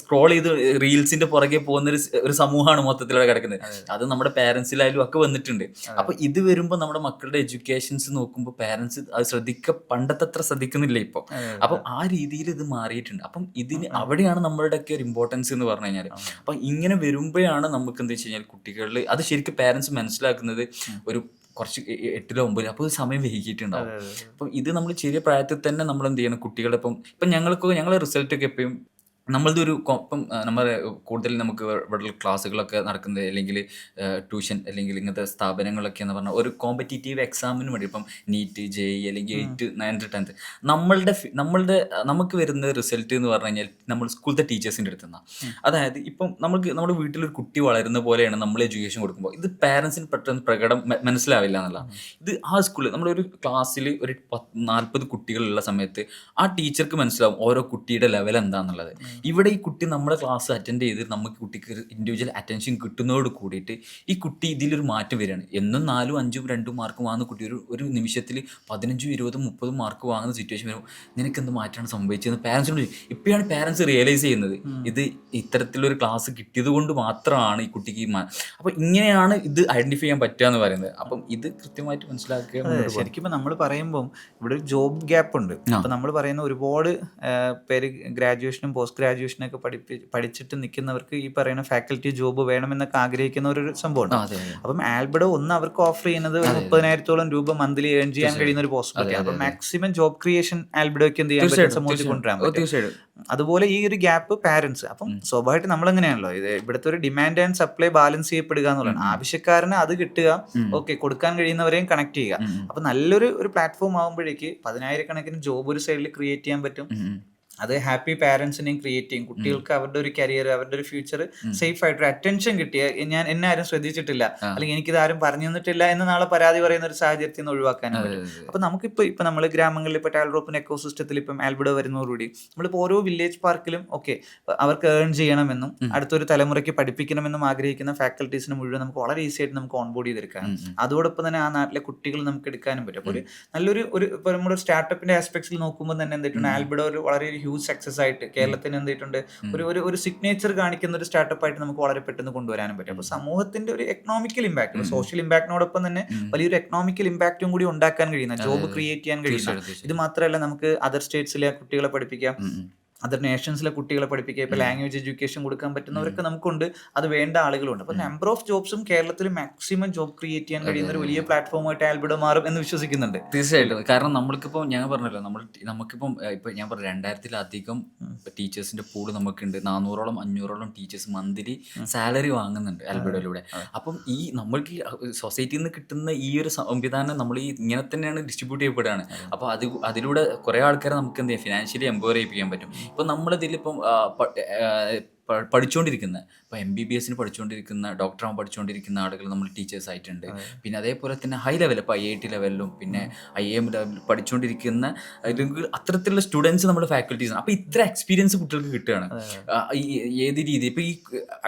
സ്ക്രോൾ ചെയ്ത് റീൽസിന്റെ പുറകെ പോകുന്ന ഒരു സമൂഹമാണ് മൊത്തത്തിൽ അവിടെ കിടക്കുന്നത്. അത് നമ്മുടെ പാരന്റ്സിലായാലും ഒക്കെ വന്നിട്ടുണ്ട്. അപ്പൊ ഇത് വരുമ്പോൾ നമ്മുടെ മക്കളുടെ എഡ്യൂക്കേഷൻസ് നോക്കുമ്പോൾ പാരന്റ്സ് അത് പണ്ടത്തെ അത്ര ശ്രദ്ധിക്കുന്നില്ല ഇപ്പോൾ. അപ്പം ആ രീതിയിൽ ഇത് മാറിയിട്ടുണ്ട്. അപ്പം ഇതിന് അവിടെയാണ് നമ്മളുടെയൊക്കെ ഒരു ഇമ്പോർട്ടൻസ് എന്ന് പറഞ്ഞു കഴിഞ്ഞാൽ. അപ്പം ഇങ്ങനെ വരുമ്പോഴാണ് നമുക്ക് എന്താ വെച്ച് കഴിഞ്ഞാൽ കുട്ടികളിൽ അത് ശരിക്കും പാരന്റ്സ് മനസ്സിലാക്കുന്നത് ഒരു കുറച്ച് 8-ലോ 9-ലോ അപ്പോൾ സമയം വൈകിയിട്ടുണ്ടാവും. അപ്പം ഇത് നമ്മൾ ചെറിയ പ്രായത്തിൽ തന്നെ നമ്മൾ എന്ത് ചെയ്യണം, കുട്ടികളെ ഇപ്പം ഞങ്ങളെ റിസൾട്ടൊക്കെ എപ്പോഴും നമ്മളത് ഒരു ഇപ്പം നമ്മുടെ കൂടുതൽ നമുക്ക് ഇവിടെ ക്ലാസ്സുകളൊക്കെ നടക്കുന്നത് അല്ലെങ്കിൽ ട്യൂഷൻ അല്ലെങ്കിൽ ഇങ്ങനത്തെ സ്ഥാപനങ്ങളൊക്കെ എന്ന് പറഞ്ഞാൽ ഒരു കോമ്പറ്റീറ്റീവ് എക്സാമിന് വേണ്ടി ഇപ്പം നീറ്റ്, JEE അല്ലെങ്കിൽ 8th, 9th, 10th നമുക്ക് വരുന്ന റിസൾട്ട് എന്ന് പറഞ്ഞു കഴിഞ്ഞാൽ നമ്മൾ സ്കൂളത്തെ ടീച്ചേഴ്സിൻ്റെ അടുത്ത് നിന്നാണ്. അതായത് ഇപ്പം നമ്മുടെ വീട്ടിലൊരു കുട്ടി വളരുന്ന പോലെയാണ് നമ്മൾ എഡ്യൂക്കേഷൻ കൊടുക്കുമ്പോൾ ഇത് പാരൻസിന് പെട്ടെന്ന് മനസ്സിലാവില്ല എന്നുള്ളതാണ്. ഇത് ആ സ്കൂളിൽ നമ്മളൊരു ക്ലാസ്സിൽ ഒരു 40 കുട്ടികളുള്ള സമയത്ത് ആ ടീച്ചർക്ക് മനസ്സിലാവും ഓരോ കുട്ടിയുടെ ലെവൽ എന്താണെന്നുള്ളത്. ഇവിടെ ഈ കുട്ടി നമ്മുടെ ക്ലാസ് അറ്റൻഡ് ചെയ്ത് നമുക്ക് കുട്ടിക്ക് ഇൻഡിവിജ്വൽ അറ്റൻഷൻ കിട്ടുന്നതോട് കൂടിയിട്ട് ഈ കുട്ടി ഇതിലൊരു മാറ്റം വരികയാണ്. എന്നും 4, 5, 2 മാർക്ക് വാങ്ങുന്ന കുട്ടി ഒരു നിമിഷത്തിൽ 15, 20, 30 മാർക്ക് വാങ്ങുന്ന സിറ്റുവേഷൻ വരുമ്പോൾ നിനക്ക് എന്ത് മാറ്റമാണ് സംഭവിച്ചതെന്ന് പാരൻസിനോട് ചോദിക്കും. ഇപ്പോഴാണ് പാരൻസ് റിയലൈസ് ചെയ്യുന്നത് ഇത് ഇത്തരത്തിലൊരു ക്ലാസ് കിട്ടിയത് കൊണ്ട് മാത്രമാണ് ഈ കുട്ടിക്ക് അപ്പോൾ ഇങ്ങനെയാണ് ഇത് ഐഡന്റിഫൈ ചെയ്യാൻ പറ്റുക എന്ന് പറയുന്നത്. അപ്പം ഇത് കൃത്യമായിട്ട് മനസ്സിലാക്കുക. ശരിക്കും നമ്മൾ പറയുമ്പോൾ ഇവിടെ ഒരു ജോബ് ഗ്യാപ്പ് ഉണ്ട്. അപ്പം നമ്മൾ പറയുന്ന ഒരുപാട് പേര് ഗ്രാജുവേഷനും പോസ്റ്റ് ഗ്രാജുവേഷനൊക്കെ പഠിച്ചിട്ട് നിൽക്കുന്നവർക്ക് ഈ പറയുന്ന ഫാക്കൽറ്റി ജോബ് വേണമെന്നൊക്കെ ആഗ്രഹിക്കുന്ന ഒരു സംഭവമാണ്. അപ്പം ആൽബഡോ അവർക്ക് ഓഫർ ചെയ്യുന്നത് 30,000-ഓളം രൂപ മന്ത്ലി ഏൺ ചെയ്യാൻ കഴിയുന്ന ഒരു പോസിബിലിറ്റി. അപ്പം മാക്സിമം ജോബ് ക്രിയേഷൻ ആൽബഡോയ്ക്ക് എന്ത് ചെയ്യാൻ പറ്റും, സമൂഹത്തിൽ കൊണ്ടുവരാൻ പറ്റും. അതുപോലെ ഈ ഒരു ഗ്യാപ്പ് പാരന്റ്സ്. അപ്പം സ്വാഭാവികമായിട്ട് നമ്മളെങ്ങനെയാണല്ലോ ഇത് ഇവിടുത്തെ ഒരു ഡിമാൻഡ് ആൻഡ് സപ്ലൈ ബാലൻസ് ചെയ്യപ്പെടുക എന്നുള്ളതാണ്. ആവശ്യക്കാരന് അത് കിട്ടുക, ഓക്കെ, കൊടുക്കാൻ കഴിയുന്നവരെയും കണക്ട് ചെയ്യുക. അപ്പൊ നല്ലൊരു പ്ലാറ്റ്ഫോം ആകുമ്പോഴേക്ക് 10,000-കണക്കിന് ജോബ് ഒരു സൈഡിൽ ക്രിയേറ്റ് ചെയ്യാൻ പറ്റും. അത് ഹാപ്പി പാരന്റ്സിനെയും ക്രിയേറ്റ് ചെയ്യും. കുട്ടികൾക്ക് അവരുടെ ഒരു കരിയർ, അവരുടെ ഒരു ഫ്യൂച്ചർ സേഫ് ആയിട്ട് ഒരു അറ്റൻഷൻ കിട്ടിയ എന്നെ ആരും ശ്രദ്ധിച്ചിട്ടില്ല അല്ലെങ്കിൽ എനിക്കിത് ആരും പറഞ്ഞു തന്നിട്ടില്ല എന്ന് നാളെ പരാതി പറയുന്ന ഒരു സാഹചര്യത്തിൽ നിന്ന് ഒഴിവാക്കാനും പറ്റും. അപ്പൊ നമുക്കിപ്പോ നമ്മൾ ഗ്രാമങ്ങളിൽ ഇപ്പോൾ ടാൽറോപ്പിന് എക്കോസിസ്റ്റത്തിൽ ഇപ്പം ആൽബഡോ വരുന്നതോടുകൂടി നമ്മളിപ്പോൾ ഓരോ വില്ലേജ് പാർക്കിലും ഓക്കെ അവർക്ക് ഏൺ ചെയ്യണമെന്നും അടുത്തൊരു തലമുറയ്ക്ക് പഠിപ്പിക്കണമെന്നും ആഗ്രഹിക്കുന്ന ഫാക്കൽറ്റീസിന് മുഴുവൻ നമുക്ക് വളരെ ഈസി ആയിട്ട് നമുക്ക് ഓൺബോർഡ് ചെയ്തെടുക്കാം. അതോടൊപ്പം തന്നെ ആ നാട്ടിലെ കുട്ടികൾ നമുക്ക് എടുക്കാനും പറ്റും. അപ്പോൾ നല്ലൊരു ഇപ്പോൾ നമ്മുടെ സ്റ്റാർട്ടപ്പിന്റെ ആസ്പെക്ട്സിൽ നോക്കുമ്പോൾ തന്നെ എന്തിട്ടുണ്ട്, ആൽബഡോ ഒരു വളരെ ഹ്യൂജ് സക്സസ് ആയിട്ട് കേരളത്തിന് എന്തിട്ടുണ്ട് ഒരു സിഗ്നേച്ചർ കാണിക്കുന്ന ഒരു സ്റ്റാർട്ടപ്പ് ആയിട്ട് നമുക്ക് വളരെ പെട്ടെന്ന് കൊണ്ടുവരാനും പറ്റും. അപ്പോൾ സമൂഹത്തിന്റെ ഒരു എക്കണോമിക്കൽ ഇമ്പാക്ട്, സോഷ്യൽ ഇമ്പാക്ടിനോടൊപ്പം തന്നെ വലിയൊരു എക്കണോമിക്കൽ ഇമ്പാക്റ്റും കൂടി ഉണ്ടാക്കാൻ കഴിയുന്ന, ജോബ് ക്രിയേറ്റ് ചെയ്യാൻ കഴിയുന്ന. ഇത് മാത്രമല്ല, നമുക്ക് അതർ സ്റ്റേറ്റ്സിലെ കുട്ടികളെ പഠിപ്പിക്കാം, അതർ നേഷൻസിലെ കുട്ടികളെ പഠിപ്പിക്കുക, ഇപ്പോൾ ലാംഗ്വേജ് എഡ്യൂക്കേഷൻ കൊടുക്കാൻ പറ്റുന്നവരൊക്കെ നമുക്കുണ്ട്. അത് വേണ്ട ആളുകളുണ്ട്. അപ്പോൾ നമ്പർ ഓഫ് ജോബ്സും കേരളത്തിൽ മാക്സിമം ജോബ് ക്രിയേറ്റ് ചെയ്യാൻ കഴിയുന്ന ഒരു വലിയ പ്ലാറ്റ്ഫോമായിട്ട് ആൽബഡോ മാറും എന്ന് വിശ്വസിക്കുന്നുണ്ട്. തീർച്ചയായിട്ടും. കാരണം നമ്മൾക്കിപ്പോൾ ഞാൻ പറഞ്ഞല്ലോ, നമുക്കിപ്പം ഇപ്പം ഞാൻ പറഞ്ഞു 2000-ലധികം ടീച്ചേഴ്സിന്റെ പൂള് നമുക്കുണ്ട്. 400-ഓളം 500-ഓളം ടീച്ചേഴ്സ് മന്ത്ലി സാലറി വാങ്ങുന്നുണ്ട് ആൽബഡോയിലൂടെ. അപ്പം ഈ നമ്മൾക്ക് സൊസൈറ്റിയിൽ നിന്ന് കിട്ടുന്ന ഈ ഒരു സംവിധാനം നമ്മൾ ഇങ്ങനെ തന്നെയാണ് ഡിസ്ട്രിബ്യൂട്ട് ചെയ്യപ്പെടുകയാണ്. അപ്പോൾ അതിലൂടെ കുറേ ആൾക്കാരെ നമുക്ക് എന്ത് ചെയ്യാം, ഫിനാൻഷ്യലി എംപവർ ചെയ്യിപ്പിക്കാൻ പറ്റും. ഇപ്പം നമ്മളിതിലിപ്പം പഠിച്ചുകൊണ്ടിരിക്കുന്ന ഇപ്പോൾ MBBS പഠിച്ചുകൊണ്ടിരിക്കുന്ന ഡോക്ടറാകാൻ പഠിച്ചുകൊണ്ടിരിക്കുന്ന ആളുകൾ നമ്മൾ ടീച്ചേഴ്സ് ആയിട്ടുണ്ട്. പിന്നെ അതേപോലെ തന്നെ ഹൈ ലെവൽ ഇപ്പോൾ IIT ലെവലിലും പിന്നെ IIM ലെവലിലും പഠിച്ചുകൊണ്ടിരിക്കുന്ന അല്ലെങ്കിൽ അത്തരത്തിലുള്ള സ്റ്റുഡൻസ് നമ്മുടെ ഫാക്കൽറ്റീസാണ്. അപ്പോൾ ഇത്ര എക്സ്പീരിയൻസ് കുട്ടികൾക്ക് കിട്ടുകയാണ്. ഏത് രീതി ഇപ്പോൾ ഈ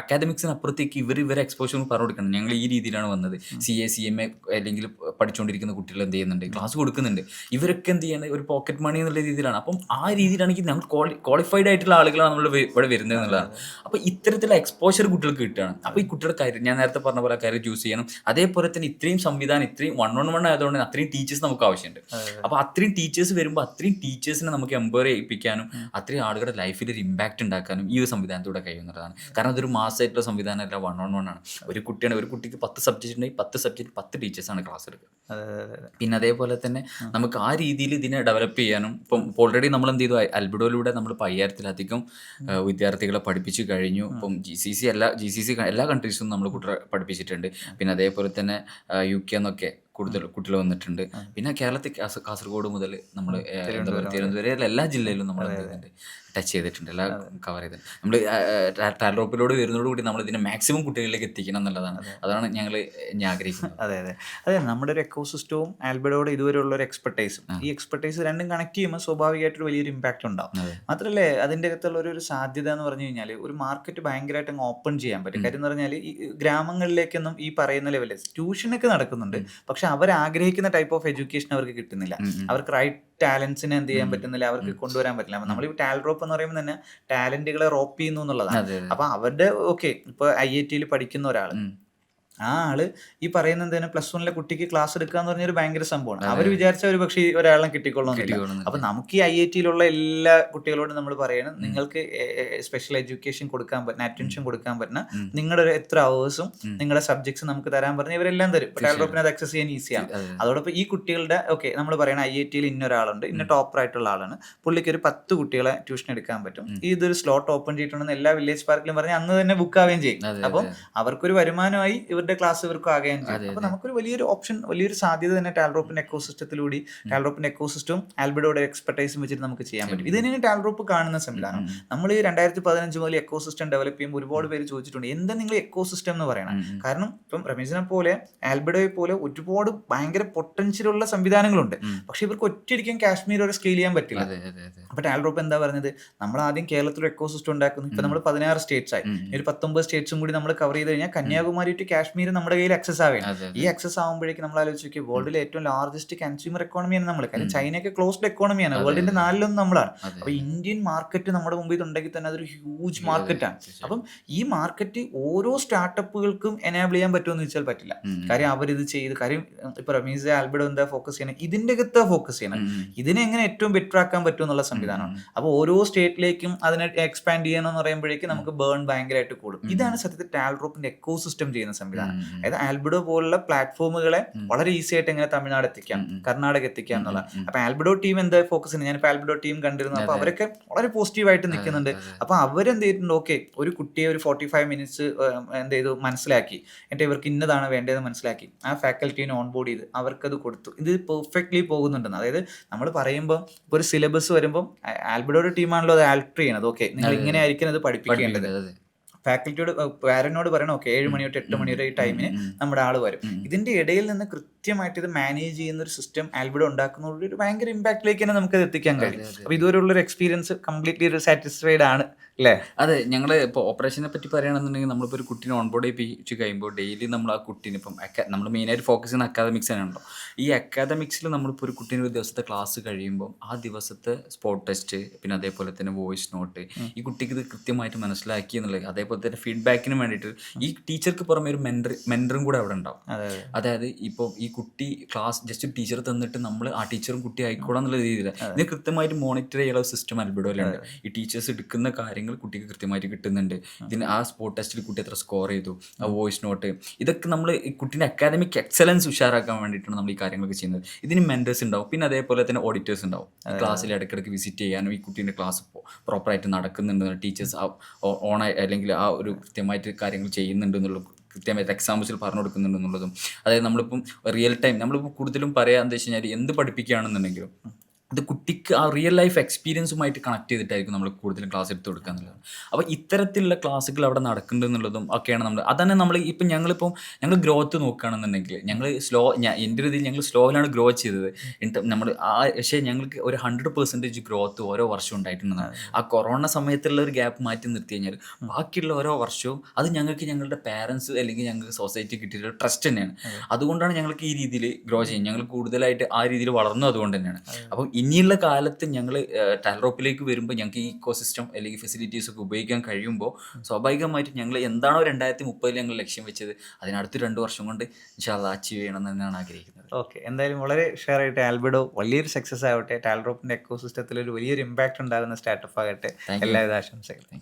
അക്കാദമിക്സിനപ്പുറത്തേക്ക് ഇവരെ എക്സ്പോഷർ പറഞ്ഞു കൊടുക്കണം. ഞങ്ങൾ ഈ രീതിയിലാണ് വന്നത്. CA CMA അല്ലെങ്കിൽ പഠിച്ചുകൊണ്ടിരിക്കുന്ന കുട്ടികൾ എന്ത് ചെയ്യുന്നുണ്ട്, ക്ലാസ് കൊടുക്കുന്നുണ്ട്. ഇവരൊക്കെ എന്ത് ചെയ്യുന്നത് ഒരു പോക്കറ്റ് മണി എന്നുള്ള രീതിയിലാണ്. അപ്പം ആ രീതിയിലാണെങ്കിൽ ഞങ്ങൾ ക്വാളിഫൈഡ് ആയിട്ടുള്ള ആളുകളാണ് നമ്മൾ ഇവിടെ വരുന്നത് എന്നുള്ളതാണ്. അപ്പോൾ ഇത്തരത്തിലുള്ള എക്സ്പോഷർ കുട്ടികൾക്ക് കിട്ടുകയാണ്. അപ്പോൾ ഈ കുട്ടികളുടെ കാര്യം ഞാൻ നേരത്തെ പറഞ്ഞ പോലെ കാര്യം ചൂസ് ചെയ്യണം. അതേപോലെ തന്നെ ഇത്രയും സംവിധാനം ഇത്രയും 1-on-1 ആയതുകൊണ്ട് അത്രയും ടീച്ചേഴ്സ് നമുക്ക് ആവശ്യമുണ്ട്. അപ്പോൾ അത്രയും ടീച്ചേഴ്സ് വരുമ്പോൾ അത്രയും ടീച്ചേഴ്സിനെ നമുക്ക് എംപവർ ചെയ്യിപ്പിക്കാനും അത്രയും ആളുകളുടെ ലൈഫിൽ ഒരു ഇമ്പാക്റ്റ് ഉണ്ടാക്കാനും ഈ ഒരു സംവിധാനത്തിലൂടെ കഴിയുന്നതാണ്. കാരണം അതൊരു മാസമായിട്ടുള്ള സംവിധാനമല്ല, 1-on-1 ആണ്. ഒരു കുട്ടിക്ക് 10 സബ്ജക്റ്റ് ഉണ്ടെങ്കിൽ 10 സബ്ജക്റ്റ് 10 ടീച്ചേഴ്സാണ് ക്ലാസ് എടുക്കുക. പിന്നെ അതേപോലെ തന്നെ നമുക്ക് ആ രീതിയിൽ ഇതിനെ ഡെവലപ്പ് ചെയ്യാനും ഇപ്പം ഓൾറെഡി നമ്മൾ എന്ത് ചെയ്തു, അൽബിഡോയിലൂടെ നമ്മൾ 5000-ലധികം വിദ്യാർത്ഥികളെ പഠിപ്പിച്ചു കഴിഞ്ഞു. ഇപ്പം GCC എല്ലാ കൺട്രീസും നമ്മൾ കുട്ടികളെ പഠിപ്പിച്ചിട്ടുണ്ട്. പിന്നെ അതേപോലെ തന്നെ UK എന്നൊക്കെ കൂടുതൽ കുട്ടികൾ വന്നിട്ടുണ്ട്. പിന്നെ കേരളത്തിൽ കാസർഗോഡ് മുതൽ നമ്മൾ തിരുവനന്തപുരം എല്ലാ ജില്ലയിലും നമ്മൾ ടച്ച് ചെയ്തിട്ടുണ്ട്, എല്ലാം കവർ ചെയ്തിട്ടുണ്ട്. നമ്മൾ ടാൽറോപ്പിലോട് വരുന്നതോടുകൂടി നമ്മൾ ഇതിനെ മാക്സിമം കുട്ടികളിലേക്ക് എത്തിക്കണം എന്നുള്ളതാണ്. അതാണ് ഞങ്ങൾ ആഗ്രഹിക്കുന്നത്. അതെ നമ്മുടെ ഒരു എക്കോസിസ്റ്റവും ആൽബിഡോയുടെ ഇതുവരെയുള്ള ഒരു എക്സ്പെർട്ടൈസും, ഈ എക്സ്പെർട്ടൈസ് രണ്ടും കണക്ട് ചെയ്യുമ്പോൾ സ്വാഭാവികമായിട്ടൊരു വലിയൊരു ഇമ്പാക്റ്റ് ഉണ്ടാവും. മാത്രമല്ല അതിൻ്റെ അകത്തുള്ള ഒരു സാധ്യത എന്ന് പറഞ്ഞു കഴിഞ്ഞാൽ ഒരു മാർക്കറ്റ് ഭയങ്കരമായിട്ട് അങ്ങ് ഓപ്പൺ ചെയ്യാൻ പറ്റും. കാര്യം എന്ന് പറഞ്ഞാൽ ഈ ഗ്രാമങ്ങളിലേക്കൊന്നും ഈ പറയുന്ന ലെവലിൽ ട്യൂഷനൊക്കെ നടക്കുന്നുണ്ട്, പക്ഷെ അവർ ആഗ്രഹിക്കുന്ന ടൈപ്പ് ഓഫ് എഡ്യൂക്കേഷൻ അവർക്ക് കിട്ടുന്നില്ല. അവർക്ക് റൈറ്റ് ടാലൻസിനെ എന്ത് ചെയ്യാൻ പറ്റുന്നില്ല, അവർക്ക് കൊണ്ടുവരാൻ പറ്റില്ല. നമ്മൾ ഈ ടാൽറോപ്പ് എന്ന് പറയുമ്പോൾ തന്നെ ടാലന്റുകളെ റോപ്പ് ചെയ്യുന്നു എന്നുള്ളതാണ്. അപ്പൊ അവരുടെ ഇപ്പൊ IIT പഠിക്കുന്ന ഒരാൾ, ആ ആള് ഈ പറയുന്ന എന്താണ് +1 കുട്ടിക്ക് ക്ലാസ് എടുക്കുക എന്ന് പറഞ്ഞൊരു ഭയങ്കര സംഭവമാണ്. അവർ വിചാരിച്ച ഒരു പക്ഷേ ഒരാളെ കിട്ടിക്കൊള്ളുന്നില്ല. അപ്പൊ നമുക്ക് ഈ IIT എല്ലാ കുട്ടികളോടും നമ്മൾ പറയണം, നിങ്ങൾക്ക് സ്പെഷ്യൽ എഡ്യൂക്കേഷൻ കൊടുക്കാൻ പറ്റുന്ന, അറ്റൻഷൻ കൊടുക്കാൻ പറ്റുന്ന നിങ്ങളുടെ ഒരു എത്ര അവേഴ്സും നിങ്ങളുടെ സബ്ജക്ട്സ് നമുക്ക് തരാൻ പറഞ്ഞാൽ ഇവരെല്ലാം തരും. ടാൽറോപ്പിന് അത് ആക്സസ് ചെയ്യാൻ ഈസിയാണ്. അതോടൊപ്പം ഈ കുട്ടികളുടെ നമ്മൾ പറയണം IIT ഇന്നൊരാളുണ്ട്, ഇന്ന ടോപ്പർ ആയിട്ടുള്ള ആളാണ്, പുള്ളിക്ക് ഒരു 10 കുട്ടികളെ ട്യൂഷൻ എടുക്കാൻ പറ്റും, ഇതൊരു സ്ലോട്ട് ഓപ്പൺ ചെയ്തിട്ടുണ്ടെന്ന് എല്ലാ വില്ലേജ് പാർക്കിലും പറഞ്ഞ് അന്ന് തന്നെ ബുക്ക് ആവുകയും ചെയ്യും. അപ്പം അവർക്കൊരു വരുമാനമായി ഇവരുടെ ക്ലാസ് ഇവർക്ക് ആകുകയും ചെയ്യും. അപ്പൊ നമുക്കൊരു വലിയൊരു ഓപ്ഷൻ, വലിയൊരു സാധ്യത തന്നെ ടാൽറോപ്പിന്റെ എക്കോസിസ്റ്റത്തിലൂടെ, ടാൽറോപ്പിന്റെ എക്കോസിസ്റ്റവും ആൽബിഡോയുടെ എക്സ്പെർട്ടൈസും വെച്ചിട്ട് നമുക്ക് ചെയ്യാൻ പറ്റും. ഇത് തന്നെയാണ് ടാൽറോപ്പ് കാണുന്ന സംവിധാനം. നമ്മൾ 2015 മുതൽ എക്കോസിസ്റ്റം ഡെവലപ്പ് ചെയ്യുമ്പോൾ ഒരുപാട് പേര് ചോദിച്ചിട്ടുണ്ട്, എന്താ നിങ്ങൾ എക്കോസിസ്റ്റം എന്ന് പറയണം. കാരണം ഇപ്പം രമേശിനെ പോലെ ആൽബിഡോയെ പോലെ ഒരുപാട് ഭയങ്കര പൊട്ടൻഷ്യലുള്ള സംവിധാനങ്ങളുണ്ട്, പക്ഷെ ഇവർക്ക് ഒറ്റയടിക്കാൻ കാശ്മീർ ഒരു സ്കെയിൽ ചെയ്യാൻ പറ്റില്ല. അപ്പൊ ടാൽറോപ്പ് എന്താ പറഞ്ഞത്, നമ്മൾ ആദ്യം കേരളത്തിൽ ഒരു എക്കോസിസ്റ്റം ഉണ്ടാക്കുന്നു. ഇപ്പൊ നമ്മൾ 16 സ്റ്റേറ്റ്സ് ആയി, ഒരു 19 സ്റ്റേറ്റ്സും കൂടി നമ്മൾ കവർ ചെയ്ത് കഴിഞ്ഞാൽ കന്യാകുമാരി ടു കാശ്മീർ നമ്മുടെ കയ്യിൽ അക്സസ് ആവുകയാണ്. ഈ അക്സസ് ആകുമ്പോഴേക്കും നമ്മൾ ആലോചിക്കും, വേൾഡിലെ ഏറ്റവും ലാർജസ്റ്റ് കൺസ്യൂമർ എക്കോണമിയാണ് നമ്മൾ. കാര്യം ചൈനയൊക്കെ ക്ലോസ്ഡ് എക്കോണമിയാണ്, വേൾഡിന്റെ 4-1 നമ്മളാണ്. അപ്പൊ ഇന്ത്യൻ മാർക്കറ്റ് നമ്മുടെ മുമ്പിൽ ഉണ്ടെങ്കിൽ തന്നെ അതൊരു ഹ്യൂജ് മാർക്കറ്റാണ്. അപ്പം ഈ മാർക്കറ്റ് ഓരോ സ്റ്റാർട്ടപ്പുകൾക്കും എനേബിൾ ചെയ്യാൻ പറ്റുമെന്ന് വെച്ചാൽ പറ്റില്ല. കാര്യം അവരിത് ചെയ്ത്, കാര്യം ഇപ്പൊ റമീസ് ആൽബിഡോ എന്താ ഫോക്കസ് ചെയ്യണം, ഇതിന്റെ അകത്ത് ഫോക്കസ് ചെയ്യണം, ഇതിനെ എങ്ങനെ ഏറ്റവും ബെറ്റർ ആക്കാൻ പറ്റും എന്നുള്ള സംവിധാനമാണ്. അപ്പൊ ഓരോ സ്റ്റേറ്റിലേക്കും അതിനെ എക്സ്പാൻഡ് ചെയ്യണം എന്ന് പറയുമ്പോഴേക്കും നമുക്ക് ബേൺ ഭയങ്കരമായിട്ട് കൂടും. ഇതാണ് സത്യത്തിൽ ടാൽറോപ്പിന്റെ എക്കോസിസ്റ്റം ചെയ്യുന്ന സംവിധാനം. അതായത് ആൽബിഡോ പോലുള്ള പ്ലാറ്റ്ഫോമുകളെ വളരെ ഈസി ആയിട്ട് എങ്ങനെ തമിഴ്നാട് എത്തിക്കാം, കർണാടക എത്തിക്കാം എന്നുള്ള. അപ്പൊ ആൽബിഡോ ടീം എന്താ ഫോക്കസ് ചെയ്യുന്നത്, ഞാനിപ്പോ ആൽബിഡോ ടീം കണ്ടിരുന്നു. അപ്പൊ അവരൊക്കെ വളരെ പോസിറ്റീവായിട്ട് നിൽക്കുന്നുണ്ട്. അപ്പൊ അവരെന്ത് ചെയ്തിട്ടുണ്ട്, ഒരു കുട്ടിയെ ഒരു 45 മിനിറ്റ്സ് എന്ത് ചെയ്തു മനസ്സിലാക്കി, എന്നിട്ട് ഇവർക്ക് ഇന്നതാണ് വേണ്ടതെന്ന് മനസ്സിലാക്കി ആ ഫാക്കൽറ്റീനെ ഓൺബോർഡ് ചെയ്ത് അവർക്കത് കൊടുത്തു. ഇത് പെർഫെക്റ്റ്ലി പോകുന്നുണ്ടെന്ന്. അതായത് നമ്മൾ പറയുമ്പോൾ ഇപ്പോൾ ഒരു സിലബസ് വരുമ്പോൾ ആൽബിഡോയുടെ ടീമാണല്ലോ അത് ആൾട്ടർ ചെയ്യണത്. നിങ്ങൾ ഇങ്ങനെ ആയിരിക്കും അത് പഠിപ്പിക്കേണ്ടത്. ഫാക്കൽറ്റിയോട് പാരന്റിനോട് പറയണം, 7 മണി തൊട്ട് 8 മണി വരെ ഈ ടൈമിന് നമ്മുടെ ആള് വരും. ഇതിന്റെ ഇടയിൽ നിന്ന് കൃത്യമായിട്ട് ഇത് മാനേജ് ചെയ്യുന്ന ഒരു സിസ്റ്റം ആൽബിഡോ ഉണ്ടാക്കുന്നതോട് ഒരു ഭയങ്കര ഇമ്പാക്റ്റിലേക്ക് തന്നെ നമുക്ക് എത്തിക്കാൻ കഴിയും. അപ്പൊ ഇതുവരെയുള്ള ഒരു എക്സ്പീരിയൻസ് കംപ്ലീറ്റ്ലി ഒരു സാറ്റിസ്ഫൈഡ് ആണ് അല്ലേ? അതെ, ഞങ്ങൾ ഇപ്പോൾ ഓപ്പറേഷനെ പറ്റി പറയുകയാണെന്നുണ്ടെങ്കിൽ നമ്മളിപ്പോൾ ഒരു കുട്ടീനെ ഓൺബോർഡ് ചെയ്യിപ്പിച്ച് കഴിയുമ്പോൾ ഡെയിലി നമ്മൾ ആ കുട്ടീനെ ഇപ്പം നമ്മൾ മെയിനായിട്ട് ഫോക്കസ് ചെയ്യുന്ന അക്കാദമിക്സ് തന്നെയാണല്ലോ. ഈ അക്കാദമിക്സിൽ നമ്മളിപ്പോൾ ഒരു കുട്ടീനെ ഒരു ദിവസത്തെ ക്ലാസ് കഴിയുമ്പോൾ ആ ദിവസത്തെ സ്പോട്ട് ടെസ്റ്റ്, പിന്നെ അതേപോലെ തന്നെ വോയിസ് നോട്ട്, ഈ കുട്ടിക്ക് ഇത് കൃത്യമായിട്ട് മനസ്സിലാക്കി എന്നുള്ളത്, അതേപോലെ തന്നെ ഫീഡ്ബാക്കിന് വേണ്ടിയിട്ട് ഈ ടീച്ചർക്ക് പുറമെ ഒരു മെൻറ്ററും കൂടെ അവിടെ ഉണ്ടാവും. അതായത് ഇപ്പോൾ ഈ കുട്ടി ക്ലാസ് ജസ്റ്റ് ടീച്ചർ തന്നിട്ട് നമ്മൾ ആ ടീച്ചറും കുട്ടി ആയിക്കോളാം എന്നുള്ള രീതിയിൽ ഇതിന് കൃത്യമായിട്ട് മോണിറ്റർ ചെയ്യാനുള്ള സിസ്റ്റം അൽബിഡോയിലുണ്ട്. ഈ ടീച്ചേഴ്സ് എടുക്കുന്ന കാര്യങ്ങൾ കുട്ടിക്ക് കൃത്യമായിട്ട് കിട്ടുന്നുണ്ട്. ഇതിന് ആ സ്പോട്ട് ടെസ്റ്റിൽ കുട്ടി എത്ര സ്കോർ ചെയ്തു, ആ വോയിസ് നോട്ട്, ഇതൊക്കെ നമ്മൾ ഈ കുട്ടീൻ്റെ അക്കാദമിക് എക്സലൻസ് ഉഷാറാക്കാൻ വേണ്ടിയിട്ടാണ് നമ്മൾ ഈ കാര്യങ്ങളൊക്കെ ചെയ്യുന്നത്. ഇതിന് മെൻറ്റേഴ്സ് ഉണ്ടാവും, പിന്നെ അതേപോലെ തന്നെ ഓഡിറ്റേഴ്സ് ഉണ്ടാവും. ക്ലാസ്സിൽ ഇടയ്ക്കിടയ്ക്ക് വിസിറ്റ് ചെയ്യാനും ഈ കുട്ടീൻ്റെ ക്ലാസ് പ്രോപ്പറായിട്ട് നടക്കുന്നുണ്ട്, ടീച്ചേഴ്സ് ഓണായി അല്ലെങ്കിൽ ആ ഒരു കൃത്യമായിട്ട് കാര്യങ്ങൾ ചെയ്യുന്നുണ്ട് എന്നുള്ളത് കൃത്യമായിട്ട് എക്സാമ്പിൾസിൽ പറഞ്ഞു കൊടുക്കുന്നുണ്ടെന്നുള്ളതും. അതായത് നമ്മളിപ്പം റിയൽ ടൈം നമ്മളിപ്പോൾ കൂടുതലും പറയാൻ എന്താ വെച്ച് കഴിഞ്ഞാൽ എന്ത് പഠിപ്പിക്കുകയാണെന്നുണ്ടെങ്കിലും അത് കുട്ടിക്ക് ആ റിയൽ ലൈഫ് എക്സ്പീരിയൻസുമായിട്ട് കണക്ട് ചെയ്തിട്ടായിരിക്കും നമ്മൾ കൂടുതലും ക്ലാസ് എടുത്ത് കൊടുക്കുക എന്നുള്ളത്. അപ്പോൾ ഇത്തരത്തിലുള്ള ക്ലാസ്സുകൾ അവിടെ നടക്കുന്നുണ്ട് എന്നുള്ളതും ഒക്കെയാണ് നമ്മൾ അതന്നെ നമ്മൾ ഇപ്പം ഞങ്ങൾ ഗ്രോത്ത് നോക്കുകയാണെന്നുണ്ടെങ്കിൽ ഞങ്ങൾ എൻ്റെ ഒരു ഇതിൽ ഞങ്ങൾ സ്ലോയിലാണ് ഗ്രോ ചെയ്തത്. നമ്മൾ പക്ഷേ ഞങ്ങൾക്ക് ഒരു 100% ഗ്രോത്ത് ഓരോ വർഷവും ഉണ്ടായിട്ടുണ്ടെന്നാണ്. ആ കൊറോണ സമയത്തുള്ള ഒരു ഗ്യാപ്പ് മാറ്റി നിർത്തി കഴിഞ്ഞാൽ ബാക്കിയുള്ള ഓരോ വർഷവും അത് ഞങ്ങൾക്ക് ഞങ്ങളുടെ പാരൻസ് അല്ലെങ്കിൽ ഞങ്ങൾക്ക് സൊസൈറ്റി കിട്ടിയിട്ടുള്ള ട്രസ്റ്റ് തന്നെയാണ്. അതുകൊണ്ടാണ് ഞങ്ങൾക്ക് ഈ രീതിയിൽ ഗ്രോ ചെയ്യും. ഞങ്ങൾ കൂടുതലായിട്ട് ആ രീതിയിൽ വളർന്നു അതുകൊണ്ട് തന്നെയാണ്. അപ്പം ഇനിയുള്ള കാലത്ത് ഞങ്ങൾ ടാലറോപ്പിലേക്ക് വരുമ്പോൾ ഞങ്ങൾക്ക് ഈ ഇക്കോസിസ്റ്റം അല്ലെങ്കിൽ ഫെസിലിറ്റീസ് ഒക്കെ ഉപയോഗിക്കാൻ കഴിയുമ്പോൾ സ്വാഭാവികമായിട്ട് ഞങ്ങൾ എന്താണോ 2030 ഞങ്ങൾ ലക്ഷ്യം വെച്ചത് അതിനടുത്ത് 2 വർഷം കൊണ്ട് ഇൻഷാ അല്ലാഹ് അച്ചീവ് ചെയ്യണം എന്ന് തന്നെയാണ് ആഗ്രഹിക്കുന്നത്. ഓക്കെ, എന്തായാലും വളരെ ഷെയർ ആയിട്ട് ആൽബിഡോ വലിയൊരു സക്സസ് ആവട്ടെ. ടാലറോപ്പിൻ്റെ എക്കോസിസ്റ്റത്തിൽ ഒരു വലിയൊരു ഇമ്പാക്റ്റ് ഉണ്ടാകുന്ന സ്റ്റാർട്ടപ്പ് ആകട്ടെ. എല്ലാവിധ ആശംസകളും.